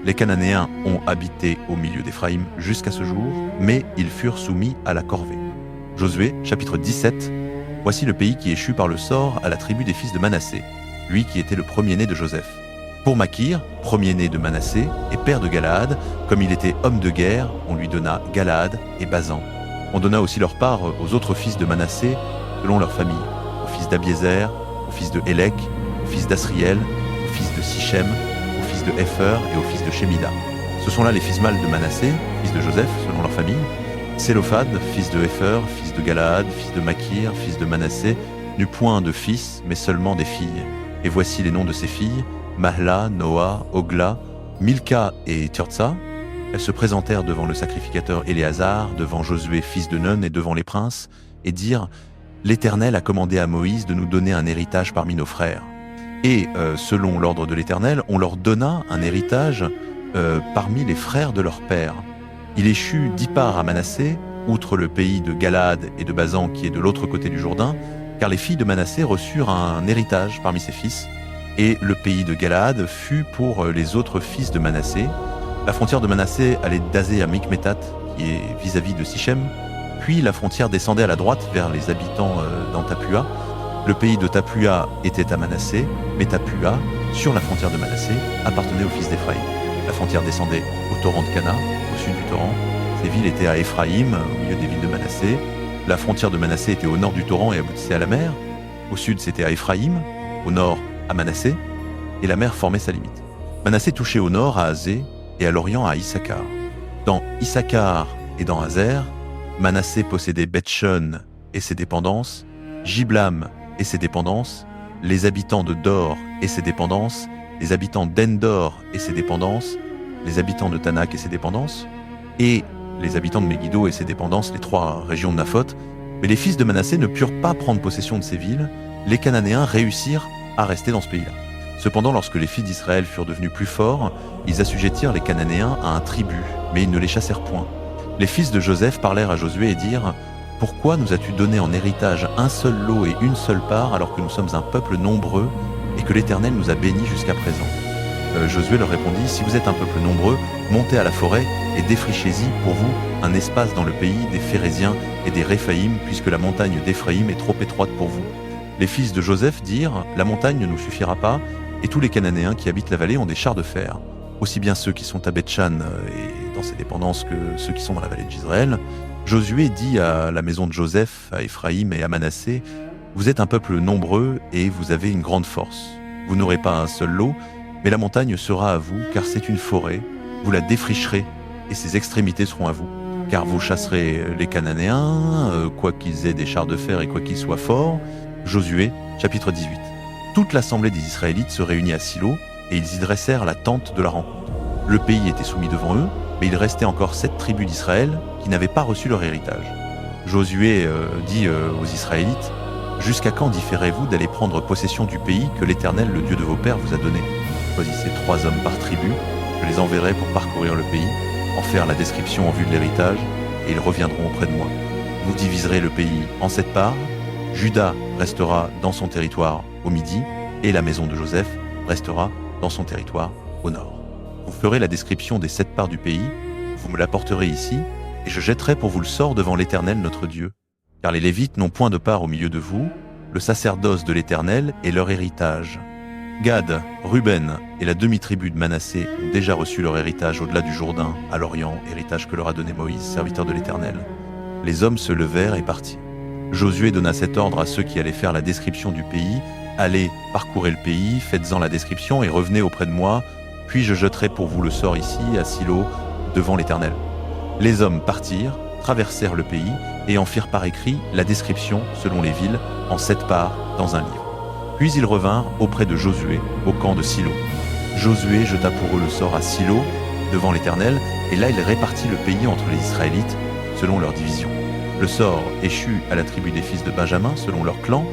Les Cananéens ont habité au milieu d'Éphraïm jusqu'à ce jour, mais ils furent soumis à la corvée. Josué, chapitre 17. Voici le pays qui échut par le sort à la tribu des fils de Manassé, lui qui était le premier-né de Joseph. Pour Makir, premier-né de Manassé et père de Galaad, comme il était homme de guerre, on lui donna Galaad et Basan. On donna aussi leur part aux autres fils de Manassé, selon leur famille, aux fils d'Abiézer, aux fils de Hélec, aux fils d'Asriel, aux fils de Sichem, aux fils de Hépher et aux fils de Shemida. Ce sont là les fils mâles de Manassé, fils de Joseph, selon leur famille. Sélophad, fils de Hépher, fils de Galaad, fils de Makir, fils de Manassé, n'eut point de fils, mais seulement des filles. Et voici les noms de ses filles, Mahla, Noa, Ogla, Milka et Tirzah. Elles se présentèrent devant le sacrificateur Éléazar, devant Josué, fils de Nun, et devant les princes, et dirent « L'Éternel a commandé à Moïse de nous donner un héritage parmi nos frères. » Et selon l'ordre de l'Éternel, on leur donna un héritage parmi les frères de leur père. Il échut 10 parts à Manassé, outre le pays de Galaad et de Basan qui est de l'autre côté du Jourdain, car les filles de Manassé reçurent un héritage parmi ses fils, et le pays de Galaad fut pour les autres fils de Manassé. La frontière de Manassé allait d'Azé à Mikmétat, qui est vis-à-vis de Sichem, puis la frontière descendait à la droite vers les habitants dans Tapua. Le pays de Tapua était à Manassé, mais Tapua, sur la frontière de Manassé, appartenait aux fils d'Éphraïm. La frontière descendait au torrent de Cana, au sud du torrent. Ces villes étaient à Éphraïm, au milieu des villes de Manassé. La frontière de Manassé était au nord du torrent et aboutissait à la mer. Au sud, c'était à Éphraïm, au nord à Manassé, et la mer formait sa limite. Manassé touchait au nord à Azé et à l'orient à Issachar. Dans Issachar et dans Azer, Manassé possédait Beth-Shun et ses dépendances, Jiblam et ses dépendances, les habitants de Dor et ses dépendances, les habitants d'Endor et ses dépendances, les habitants de Tanak et ses dépendances, et les habitants de Megiddo et ses dépendances, les 3 régions de Naphoth. Mais les fils de Manassé ne purent pas prendre possession de ces villes. Les Cananéens réussirent à rester dans ce pays-là. Cependant, lorsque les fils d'Israël furent devenus plus forts, ils assujettirent les Cananéens à un tribut, mais ils ne les chassèrent point. Les fils de Joseph parlèrent à Josué et dirent « Pourquoi nous as-tu donné en héritage un seul lot et une seule part alors que nous sommes un peuple nombreux et que l'Éternel nous a bénis jusqu'à présent ?» Josué leur répondit « Si vous êtes un peuple nombreux, montez à la forêt et défrichez-y pour vous un espace dans le pays des Phéréziens et des Réphaïm, puisque la montagne d'Éphraïm est trop étroite pour vous. » Les fils de Joseph dirent « La montagne ne nous suffira pas, et tous les Cananéens qui habitent la vallée ont des chars de fer, aussi bien ceux qui sont à Beth-Shan et dans ses dépendances que ceux qui sont dans la vallée d'Israël. » Josué dit à la maison de Joseph, à Éphraïm et à Manassé « Vous êtes un peuple nombreux et vous avez une grande force. Vous n'aurez pas un seul lot, mais la montagne sera à vous, car c'est une forêt. Vous la défricherez et ses extrémités seront à vous. Car vous chasserez les Cananéens, quoi qu'ils aient des chars de fer et quoi qu'ils soient forts. » Josué, chapitre 18. Toute l'assemblée des Israélites se réunit à Silo, et ils y dressèrent la tente de la rencontre. Le pays était soumis devant eux, mais il restait encore 7 tribus d'Israël qui n'avaient pas reçu leur héritage. Josué dit aux Israélites « Jusqu'à quand différez-vous d'aller prendre possession du pays que l'Éternel, le Dieu de vos pères, vous a donné ? Choisissez 3 hommes par tribu, je les enverrai pour parcourir le pays, en faire la description en vue de l'héritage, et ils reviendront auprès de moi. Vous diviserez le pays en 7 parts. Juda restera dans son territoire au midi, et la maison de Joseph restera dans son territoire au nord. Vous ferez la description des 7 parts du pays, vous me l'apporterez ici, et je jetterai pour vous le sort devant l'Éternel notre Dieu. Car les Lévites n'ont point de part au milieu de vous, le sacerdoce de l'Éternel est leur héritage. Gad, Ruben et la demi-tribu de Manassé ont déjà reçu leur héritage au-delà du Jourdain, à l'Orient, héritage que leur a donné Moïse, serviteur de l'Éternel. Les hommes se levèrent et partirent. Josué donna cet ordre à ceux qui allaient faire la description du pays. Allez, parcourez le pays, faites-en la description et revenez auprès de moi, puis je jetterai pour vous le sort ici, à Silo, devant l'Éternel. Les hommes partirent, traversèrent le pays et en firent par écrit la description selon les villes en 7 parts dans un livre. Puis ils revinrent auprès de Josué au camp de Silo. Josué jeta pour eux le sort à Silo devant l'Éternel, et là il répartit le pays entre les Israélites selon leur division. Le sort échut à la tribu des fils de Benjamin selon leur clan.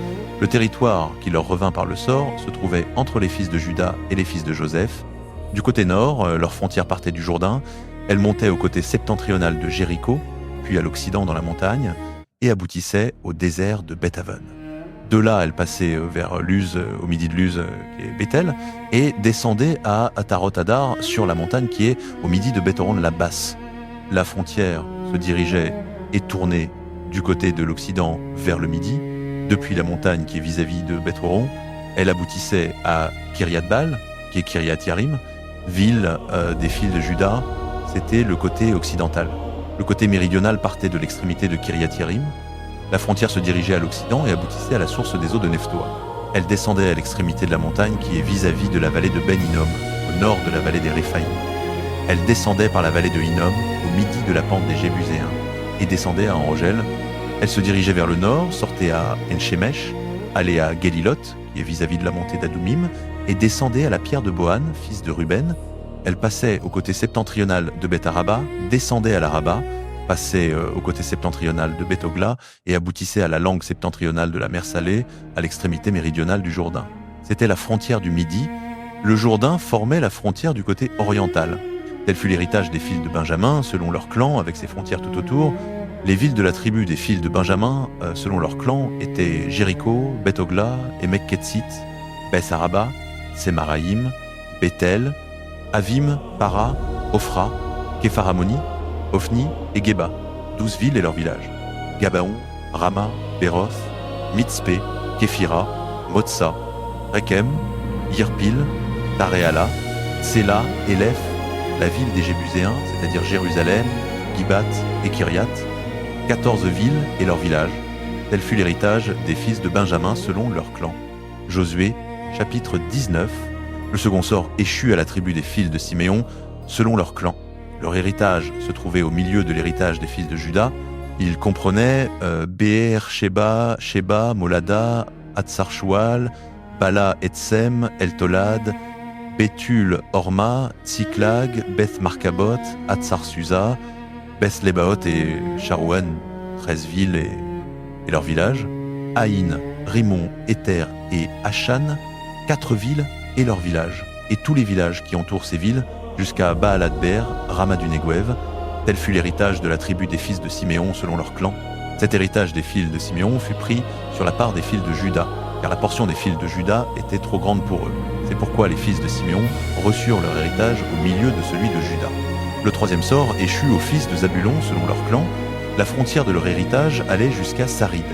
Le territoire qui leur revint par le sort se trouvait entre les fils de Juda et les fils de Joseph. Du côté nord, leur frontière partait du Jourdain, elle montait au côté septentrional de Jéricho, puis à l'occident dans la montagne, et aboutissait au désert de Beth-Aven. De là, elle passait vers Luz, au midi de Luz, qui est Bethel, et descendait à Atarot-Adar, sur la montagne qui est au midi de Beth-Horon la basse. La frontière se dirigeait et tournait du côté de l'occident vers le midi, depuis la montagne qui est vis-à-vis de Beth-Horon. Elle aboutissait à Kiryat-Baal, qui est Kiryat-Yarim, ville des fils de Juda. C'était le côté occidental. Le côté méridional partait de l'extrémité de Kiryat-Yarim. La frontière se dirigeait à l'occident et aboutissait à la source des eaux de Nephtoa. Elle descendait à l'extrémité de la montagne qui est vis-à-vis de la vallée de Ben Hinnom, au nord de la vallée des Réphaïm. Elle descendait par la vallée de Hinnom, au midi de la pente des Jébuséens, et descendait à En-Rogel. Elle se dirigeait vers le nord, sortait à En-Shemesh, allait à Gelilot, qui est vis-à-vis de la montée d'Adoumim, et descendait à la pierre de Bohan, fils de Ruben. Elle passait au côté septentrional de Beth Araba, descendait à l'Araba, passait au côté septentrional de Beth Ogla et aboutissait à la langue septentrionale de la mer Salée, à l'extrémité méridionale du Jourdain. C'était la frontière du Midi. Le Jourdain formait la frontière du côté oriental. Tel fut l'héritage des fils de Benjamin, selon leur clan, avec ses frontières tout autour. Les villes de la tribu des fils de Benjamin, selon leur clan, étaient Jéricho, Beth Ogla, Emek Ketsit, Beth Araba, Sémaraïm, Bethel, Avim, Para, Ophra, Képharamoni, Ophni et Geba, 12 villes et leurs villages. Gabaon, Rama, Béroth, Mitzpé, Képhira, Motsa, Rekem, Yirpil, Taréala, Séla, Élef, la ville des Jébuséens, c'est-à-dire Jérusalem, Gibat et Kyriat, 14 villes et leurs villages. Tel fut l'héritage des fils de Benjamin selon leur clan. Josué, chapitre 19. Le second sort échu à la tribu des fils de Siméon selon leur clan. Leur héritage se trouvait au milieu de l'héritage des fils de Juda. Il comprenait Be'er, Sheba, Molada, Hatsar-Shual, Bala, Etsem, El-Tolad, Béthul, Horma, Tsiklag, Beth Markabot, Hatsar-Susa, Beth Lebaot et Sharouan, 13 villes et leurs villages, Haïn, Rimon, Éther et Achan, 4 villes et leurs villages, et tous les villages qui entourent ces villes, jusqu'à Baal-Adber, Rama du Neguev. Tel fut l'héritage de la tribu des fils de Siméon selon leur clan. Cet héritage des fils de Siméon fut pris sur la part des fils de Juda, car la portion des fils de Juda était trop grande pour eux. C'est pourquoi les fils de Siméon reçurent leur héritage au milieu de celui de Juda. Le troisième sort échut aux fils de Zabulon selon leur clan. La frontière de leur héritage allait jusqu'à Sarid.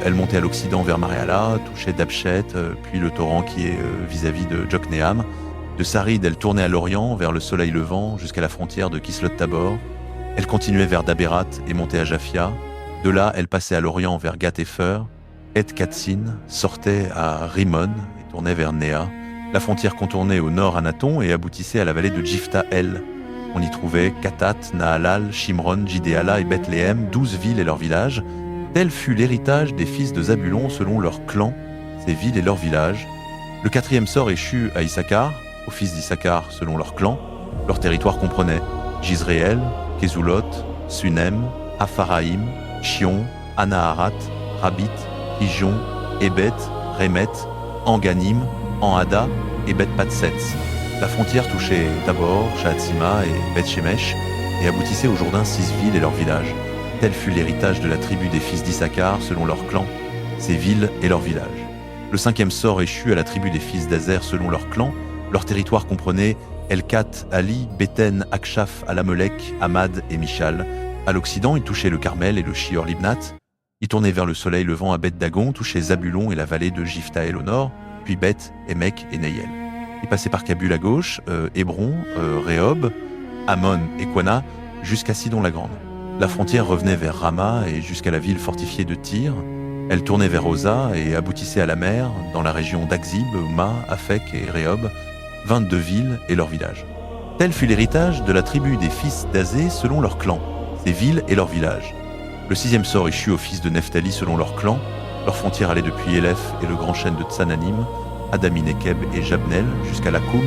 Elle montait à l'occident vers Maréala, touchait Dabchet, puis le torrent qui est vis-à-vis de Jokneam. De Sarid, elle tournait à l'orient, vers le soleil levant, jusqu'à la frontière de Kislot-Tabor. Elle continuait vers Dabérat et montait à Japhia. De là, elle passait à l'orient vers Gath-Hepher. Et-Katsin sortait à Rimon et tournait vers Néa. La frontière contournait au nord Anaton et aboutissait à la vallée de Jifta-El. On y trouvait Katat, Nahalal, Shimron, Jidéala et Bethléem, 12 villes et leurs villages. Tel fut l'héritage des fils de Zabulon selon leur clan, ces villes et leurs villages. Le quatrième sort échut à Issachar, aux fils d'Issachar selon leur clan. Leur territoire comprenait Jizréel, Kézulot, Sunem, Apharaïm, Chion, Anaharat, Rabit, Hijon, Ebet, Rémet, Anganim, Anhada et Beth-Patsetz. La frontière touchait Tabor, Shahatsima et Beth-Shemesh et aboutissait au Jourdain 6 villes et leurs villages. Tel fut l'héritage de la tribu des fils d'Issachar selon leur clan, ces villes et leurs villages. Le cinquième sort échut à la tribu des fils d'Azer selon leur clan. Leur territoire comprenait Elkat, Ali, Béten, Akshaf, Alamelech, Hamad et Michal. À l'occident, il touchait le Carmel et le Shior Libnat. Il tournait vers le soleil levant à Beth Dagon, touchait Zabulon et la vallée de Jiftaël au nord, puis Beth, Emek et Neyel. Il passait par Kabul à gauche, Hébron, Rehob, Ammon et Quana, jusqu'à Sidon-la-Grande. La frontière revenait vers Rama et jusqu'à la ville fortifiée de Tyr. Elle tournait vers Oza et aboutissait à la mer, dans la région d'Akzib, Ma, Afek et Rehob, 22 villes et leurs villages. Tel fut l'héritage de la tribu des fils d'Azé selon leur clan, ces villes et leurs villages. Le sixième sort échut aux fils de Nephtali selon leur clan. Leur frontière allait depuis Élef et le grand chêne de Tsananim, Adaminekeb et Jabnel jusqu'à Lakoum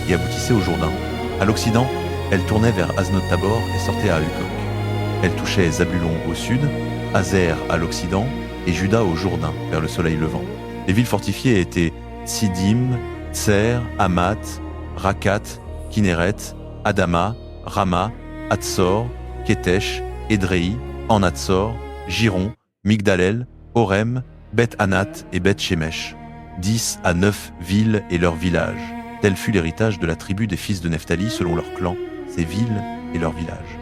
et aboutissait au Jourdain. À l'occident, elle tournait vers Aznot-Tabor et sortait à Hukok. Elle touchait Zabulon au sud, Azer à l'occident et Juda au Jourdain, vers le soleil levant. Les villes fortifiées étaient Tsidim, Tser, Hamat, Rakat, Kinneret, Adama, Rama, Hatzor, Ketesh, Edrei, Anatsor, Giron, Migdalel, Orem, Beth Anat et Beth Shemesh. 10 à 9 villes et leurs villages. Tel fut l'héritage de la tribu des fils de Nephtali selon leur clan, ces villes et leurs villages.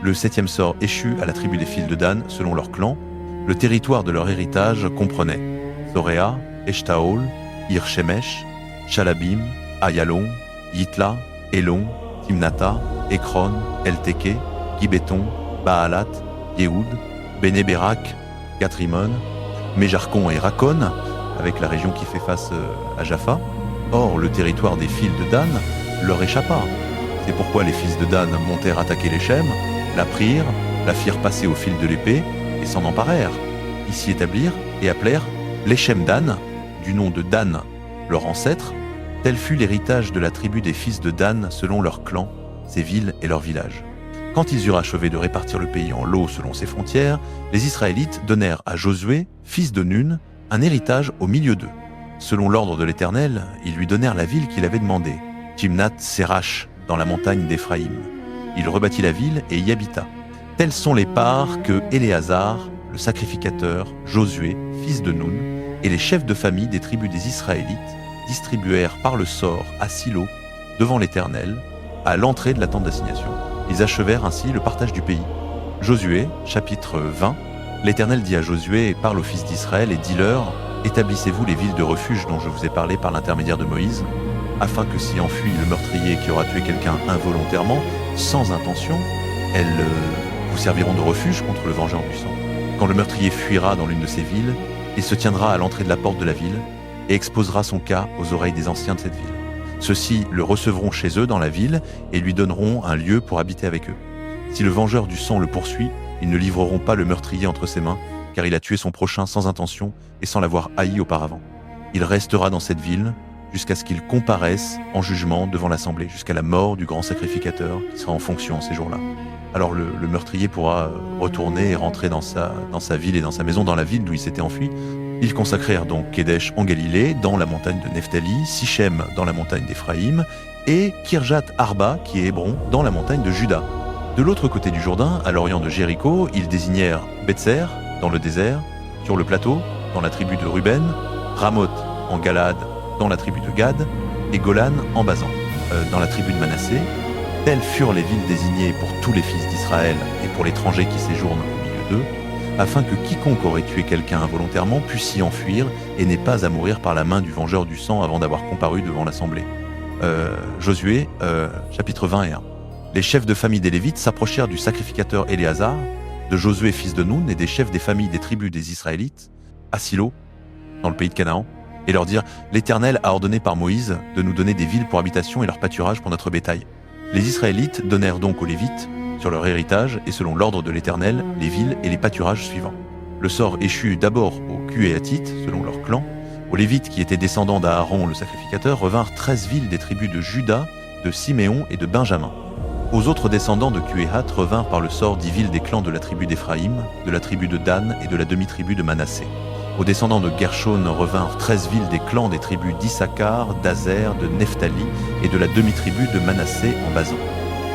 Le septième sort échut à la tribu des fils de Dan selon leur clan. Le territoire de leur héritage comprenait Soréa, Eshtaol, Ir-Shemesh, Shalabim, Ayalon, Yitla, Elon, Timnata, Ekron, Elteke, Gibéton, Baalat, Yehoud, Bénéberak, Gatrimon, Méjarkon et Rakon, avec la région qui fait face à Jaffa. Or, le territoire des fils de Dan leur échappa. C'est pourquoi les fils de Dan montèrent attaquer les Shem, la prirent, la firent passer au fil de l'épée et s'en emparèrent. Ils s'y établirent et appelèrent les Shem Dan, du nom de Dan, leur ancêtre. Tel fut l'héritage de la tribu des fils de Dan selon leurs clans, ses villes et leurs villages. Quand ils eurent achevé de répartir le pays en lots selon ses frontières, les Israélites donnèrent à Josué, fils de Nun, un héritage au milieu d'eux. Selon l'ordre de l'Éternel, ils lui donnèrent la ville qu'il avait demandée, Timnath-Serach, dans la montagne d'Éphraïm. Il rebâtit la ville et y habita. Telles sont les parts que Éléazar, le sacrificateur, Josué, fils de Nun, et les chefs de famille des tribus des Israélites distribuèrent par le sort à Silo, devant l'Éternel, à l'entrée de la tente d'assignation. Ils achevèrent ainsi le partage du pays. Josué, chapitre 20. L'Éternel dit à Josué, parle aux fils d'Israël et dis-leur, établissez-vous les villes de refuge dont je vous ai parlé par l'intermédiaire de Moïse, afin que s'y enfuit le meurtrier qui aura tué quelqu'un involontairement, sans intention, elles vous serviront de refuge contre le vengeur du sang. Quand le meurtrier fuira dans l'une de ces villes, il se tiendra à l'entrée de la porte de la ville et exposera son cas aux oreilles des anciens de cette ville. Ceux-ci le recevront chez eux dans la ville et lui donneront un lieu pour habiter avec eux. Si le vengeur du sang le poursuit, ils ne livreront pas le meurtrier entre ses mains, car il a tué son prochain sans intention et sans l'avoir haï auparavant. Il restera dans cette ville jusqu'à ce qu'il comparaisse en jugement devant l'assemblée, jusqu'à la mort du grand sacrificateur qui sera en fonction ces jours-là. Alors le meurtrier pourra retourner et rentrer dans sa ville et dans sa maison, dans la ville d'où il s'était enfui. Ils consacrèrent donc Kedesh en Galilée, dans la montagne de Nephtali, Sichem dans la montagne d'Éphraïm, et Kirjat Arba, qui est Hébron, dans la montagne de Juda. De l'autre côté du Jourdain, à l'orient de Jéricho, ils désignèrent Betser, dans le désert, sur le plateau, dans la tribu de Ruben, Ramoth en Galaad, dans la tribu de Gad, et Golan en Basan, dans la tribu de Manassé. Telles furent les villes désignées pour tous les fils d'Israël et pour l'étranger qui séjourne au milieu d'eux, afin que quiconque aurait tué quelqu'un involontairement puisse s'y enfuir et n'ait pas à mourir par la main du vengeur du sang avant d'avoir comparu devant l'assemblée. Josué, chapitre 20 et 1. Les chefs de famille des Lévites s'approchèrent du sacrificateur Éléazar, de Josué fils de Nun et des chefs des familles des tribus des Israélites, à Silo, dans le pays de Canaan, et leur dirent « L'Éternel a ordonné par Moïse de nous donner des villes pour habitation et leur pâturage pour notre bétail. » Les Israélites donnèrent donc aux Lévites, sur leur héritage et selon l'ordre de l'Éternel, les villes et les pâturages suivants. Le sort échut d'abord aux Cuéatites, selon leur clan. Aux Lévites qui étaient descendants d'Aaron le sacrificateur revinrent 13 villes des tribus de Juda, de Siméon et de Benjamin. Aux autres descendants de Cuéhat revinrent par le sort 10 villes des clans de la tribu d'Éphraïm, de la tribu de Dan et de la demi-tribu de Manassé. Aux descendants de Gershon revinrent 13 villes des clans des tribus d'Issachar, d'Azer, de Nephtali et de la demi-tribu de Manassé en Basan.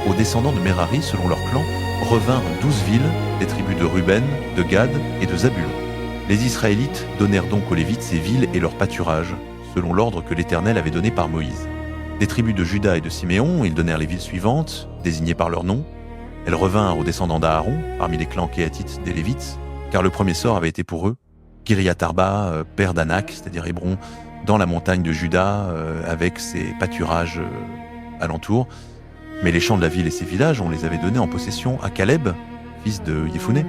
Aux descendants de Merari, selon leur clan, revinrent 12 villes des tribus de Ruben, de Gad et de Zabulon. Les Israélites donnèrent donc aux Lévites ces villes et leurs pâturages, selon l'ordre que l'Éternel avait donné par Moïse. Des tribus de Juda et de Siméon, ils donnèrent les villes suivantes, désignées par leur nom. Elles revinrent aux descendants d'Aaron, parmi les clans kéatites des Lévites, car le premier sort avait été pour eux. Kiriath Arba, père d'Anak, c'est-à-dire Hébron, dans la montagne de Juda, avec ses pâturages alentours. Mais les champs de la ville et ses villages, on les avait donnés en possession à Caleb, fils de Yéphouné.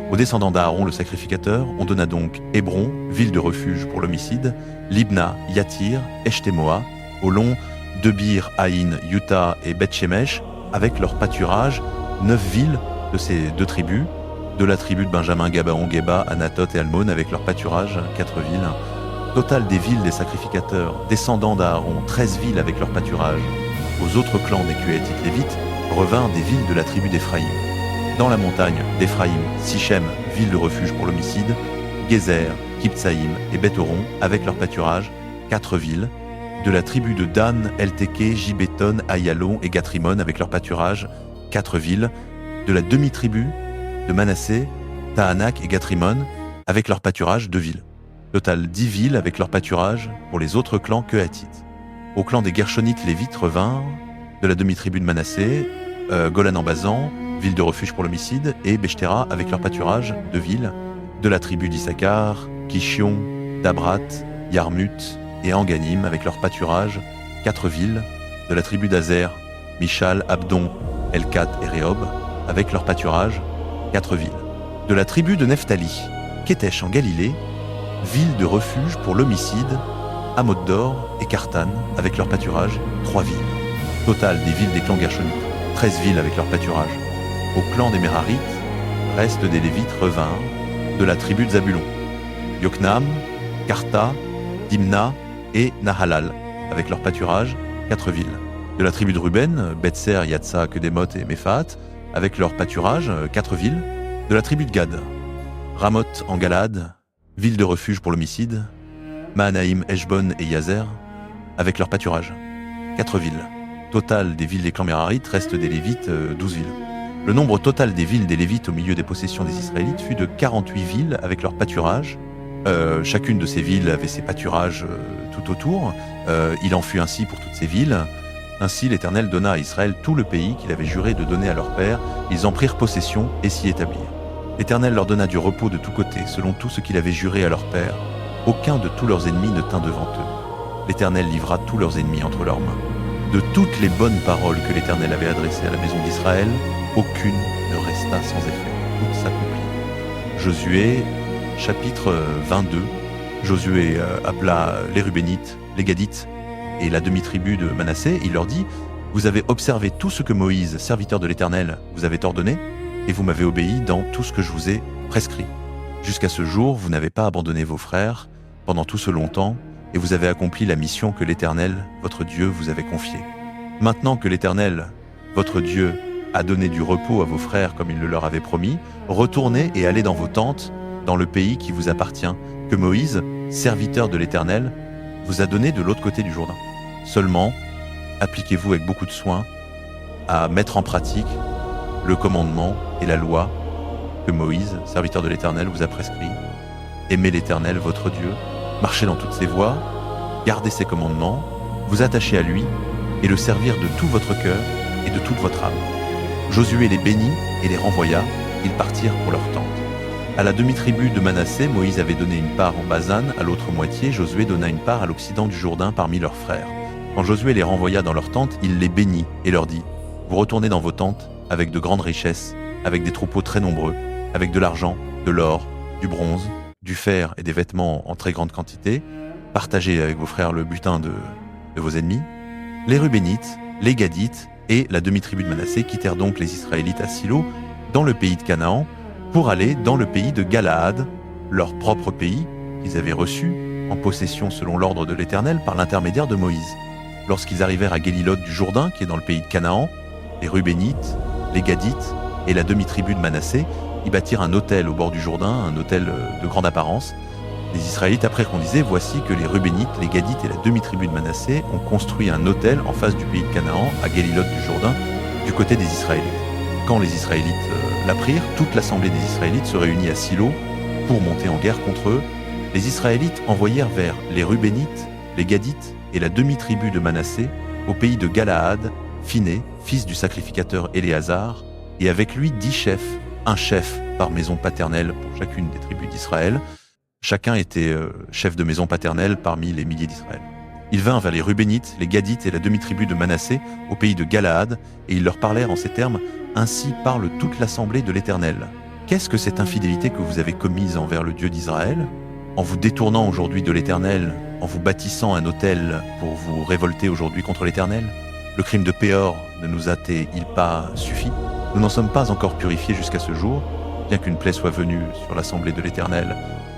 Aux descendants d'Aaron, le sacrificateur, on donna donc Hébron, ville de refuge pour l'homicide, Libna, Yatir, Eshtemoa, au long de Bir, Haïn, Yuta et Beth-Shemesh, avec leur pâturage, 9 villes de ces deux tribus, de la tribu de Benjamin, Gabaon, Geba, Anatot et Almon, avec leur pâturage, 4 villes. Total des villes des sacrificateurs, descendants d'Aaron, 13 villes avec leur pâturage. Aux autres clans des Cuéatites Lévites revinrent des villes de la tribu d'Éphraïm. Dans la montagne d'Éphraïm, Sichem, ville de refuge pour l'homicide, Gézer, Kiptsaïm et Beth-Horon, avec leur pâturage, 4 villes. De la tribu de Dan, Elteke, Gibéton, Ayalon et Gatrimon, avec leur pâturage, 4 villes. De la demi-tribu de Manassé, Tahanak et Gatrimon, avec leur pâturage, 2 villes. Total 10 villes avec leur pâturage pour les autres clans Cuéatites. Au clan des Gershonites Lévites revinrent de la demi-tribu de Manassé, Golan en Basan, ville de refuge pour l'homicide, et Beshtera avec leur pâturage, 2 villes. De la tribu d'Issachar, Kishion, Dabrat, Yarmut et Anganim avec leur pâturage, 4 villes. De la tribu d'Azer, Michal, Abdon, Elkat et Rehob avec leur pâturage, 4 villes. De la tribu de Nephtali, Ketesh en Galilée, ville de refuge pour l'homicide, Amod-Dor et Kartan avec leur pâturage, 3 villes. Total des villes des clans gershonites, 13 villes avec leur pâturage. Au clan des Mérarites, restent des Lévites revinrent de la tribu de Zabulon. Yoknam, Karta, Dimna et Nahalal avec leur pâturage, 4 villes. De la tribu de Ruben, Betser, Yatsa, Kedemoth et Mephaat avec leur pâturage, 4 villes. De la tribu de Gad, Ramoth en Galade, ville de refuge pour l'homicide, Mahanaïm, Eshbon et Yazer avec leur pâturage, 4 villes. Total des villes des clans Mérarites restent des Lévites, 12 villes. Le nombre total des villes des Lévites au milieu des possessions des Israélites fut de 48 villes avec leur pâturage. Chacune de ces villes avait ses pâturages tout autour. Il en fut ainsi pour toutes ces villes. Ainsi l'Éternel donna à Israël tout le pays qu'il avait juré de donner à leur père. Ils en prirent possession et s'y établirent. L'Éternel leur donna du repos de tous côtés, selon tout ce qu'il avait juré à leur père. Aucun de tous leurs ennemis ne tint devant eux. L'Éternel livra tous leurs ennemis entre leurs mains. De toutes les bonnes paroles que l'Éternel avait adressées à la maison d'Israël, aucune ne resta sans effet. Toutes s'accomplirent. Josué, chapitre 22. Josué appela les Rubénites, les Gadites et la demi-tribu de Manassé. Il leur dit : vous avez observé tout ce que Moïse, serviteur de l'Éternel, vous avait ordonné, et vous m'avez obéi dans tout ce que je vous ai prescrit. Jusqu'à ce jour, vous n'avez pas abandonné vos frères pendant tout ce long temps, et vous avez accompli la mission que l'Éternel, votre Dieu, vous avait confiée. Maintenant que l'Éternel, votre Dieu, a donné du repos à vos frères comme il le leur avait promis, retournez et allez dans vos tentes, dans le pays qui vous appartient, que Moïse, serviteur de l'Éternel, vous a donné de l'autre côté du Jourdain. Seulement, appliquez-vous avec beaucoup de soin à mettre en pratique le commandement et la loi que Moïse, serviteur de l'Éternel, vous a prescrit. Aimez l'Éternel, votre Dieu, marchez dans toutes ses voies, gardez ses commandements, vous attachez à lui et le servir de tout votre cœur et de toute votre âme. Josué les bénit et les renvoya, ils partirent pour leur tente. À la demi-tribu de Manassé, Moïse avait donné une part en Basan, à l'autre moitié, Josué donna une part à l'occident du Jourdain parmi leurs frères. Quand Josué les renvoya dans leur tente, il les bénit et leur dit : vous retournez dans vos tentes avec de grandes richesses, avec des troupeaux très nombreux, avec de l'argent, de l'or, du bronze, du fer et des vêtements en très grande quantité. Partagez avec vos frères le butin de vos ennemis. Les Rubénites, les Gadites et la demi-tribu de Manassé quittèrent donc les Israélites à Silo, dans le pays de Canaan, pour aller dans le pays de Galaad, leur propre pays qu'ils avaient reçu en possession selon l'ordre de l'Éternel par l'intermédiaire de Moïse. Lorsqu'ils arrivèrent à Guélilot du Jourdain, qui est dans le pays de Canaan, les Rubénites, les Gadites et la demi-tribu de Manassé y bâtirent un autel au bord du Jourdain, un autel de grande apparence. Les Israélites apprirent qu'on disait : voici que les Rubénites, les Gadites et la demi-tribu de Manassé ont construit un autel en face du pays de Canaan, à Guélilot du Jourdain, du côté des Israélites. Quand les Israélites l'apprirent, toute l'assemblée des Israélites se réunit à Silo pour monter en guerre contre eux. Les Israélites envoyèrent vers les Rubénites, les Gadites et la demi-tribu de Manassé, au pays de Galaad, Phiné, fils du sacrificateur Éléazar, et avec lui 10 chefs, un chef par maison paternelle pour chacune des tribus d'Israël. Chacun était chef de maison paternelle parmi les milliers d'Israël. Ils vinrent vers les Rubénites, les Gadites et la demi-tribu de Manassé, au pays de Galaad, et ils leur parlèrent en ces termes : ainsi parle toute l'assemblée de l'Éternel. Qu'est-ce que cette infidélité que vous avez commise envers le Dieu d'Israël, en vous détournant aujourd'hui de l'Éternel, en vous bâtissant un autel pour vous révolter aujourd'hui contre l'Éternel ? Le crime de Péor ne nous a-t-il pas suffi ? Nous n'en sommes pas encore purifiés jusqu'à ce jour, bien qu'une plaie soit venue sur l'assemblée de l'Éternel.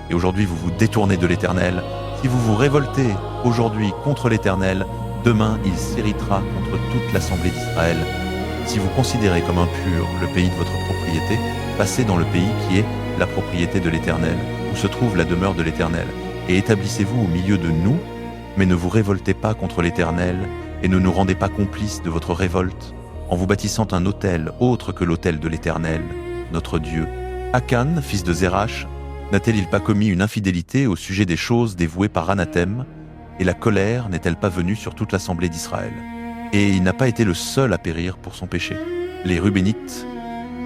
Et aujourd'hui vous vous détournez de l'Éternel. Si vous vous révoltez aujourd'hui contre l'Éternel, demain il s'irritera contre toute l'assemblée d'Israël. Si vous considérez comme impur le pays de votre propriété, passez dans le pays qui est la propriété de l'Éternel, où se trouve la demeure de l'Éternel, et établissez-vous au milieu de nous, mais ne vous révoltez pas contre l'Éternel, et ne nous rendez pas complices de votre révolte, en vous bâtissant un autel autre que l'autel de l'Éternel, notre Dieu. Akan, fils de Zérach, n'a-t-il pas commis une infidélité au sujet des choses dévouées par anathème, et la colère n'est-elle pas venue sur toute l'assemblée d'Israël ? Et il n'a pas été le seul à périr pour son péché. Les Rubénites,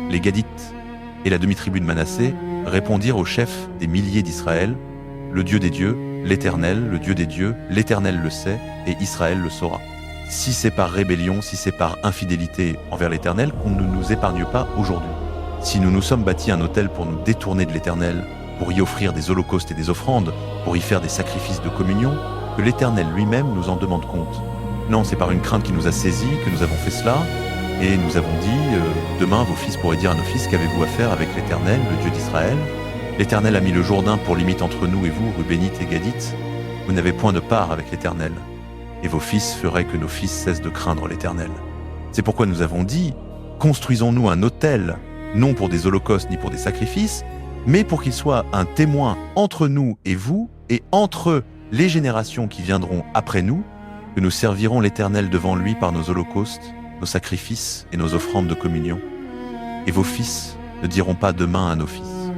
les Gadites et la demi-tribu de Manassé répondirent au chef des milliers d'Israël : le Dieu des dieux, l'Éternel, le Dieu des dieux, l'Éternel le sait, et Israël le saura. Si c'est par rébellion, si c'est par infidélité envers l'Éternel, qu'on ne nous épargne pas aujourd'hui. Si nous nous sommes bâtis un autel pour nous détourner de l'Éternel, pour y offrir des holocaustes et des offrandes, pour y faire des sacrifices de communion, que l'Éternel lui-même nous en demande compte. Non, c'est par une crainte qui nous a saisis que nous avons fait cela, et nous avons dit, demain vos fils pourraient dire à nos fils, qu'avez-vous à faire avec l'Éternel, le Dieu d'Israël? L'Éternel a mis le Jourdain pour limite entre nous et vous, Rubénites et Gadites. Vous n'avez point de part avec l'Éternel, et vos fils feraient que nos fils cessent de craindre l'Éternel. C'est pourquoi nous avons dit, construisons-nous un autel, non pour des holocaustes ni pour des sacrifices, mais pour qu'il soit un témoin entre nous et vous, et entre les générations qui viendront après nous, que nous servirons l'Éternel devant lui par nos holocaustes, nos sacrifices et nos offrandes de communion. Et vos fils ne diront pas demain à nos fils,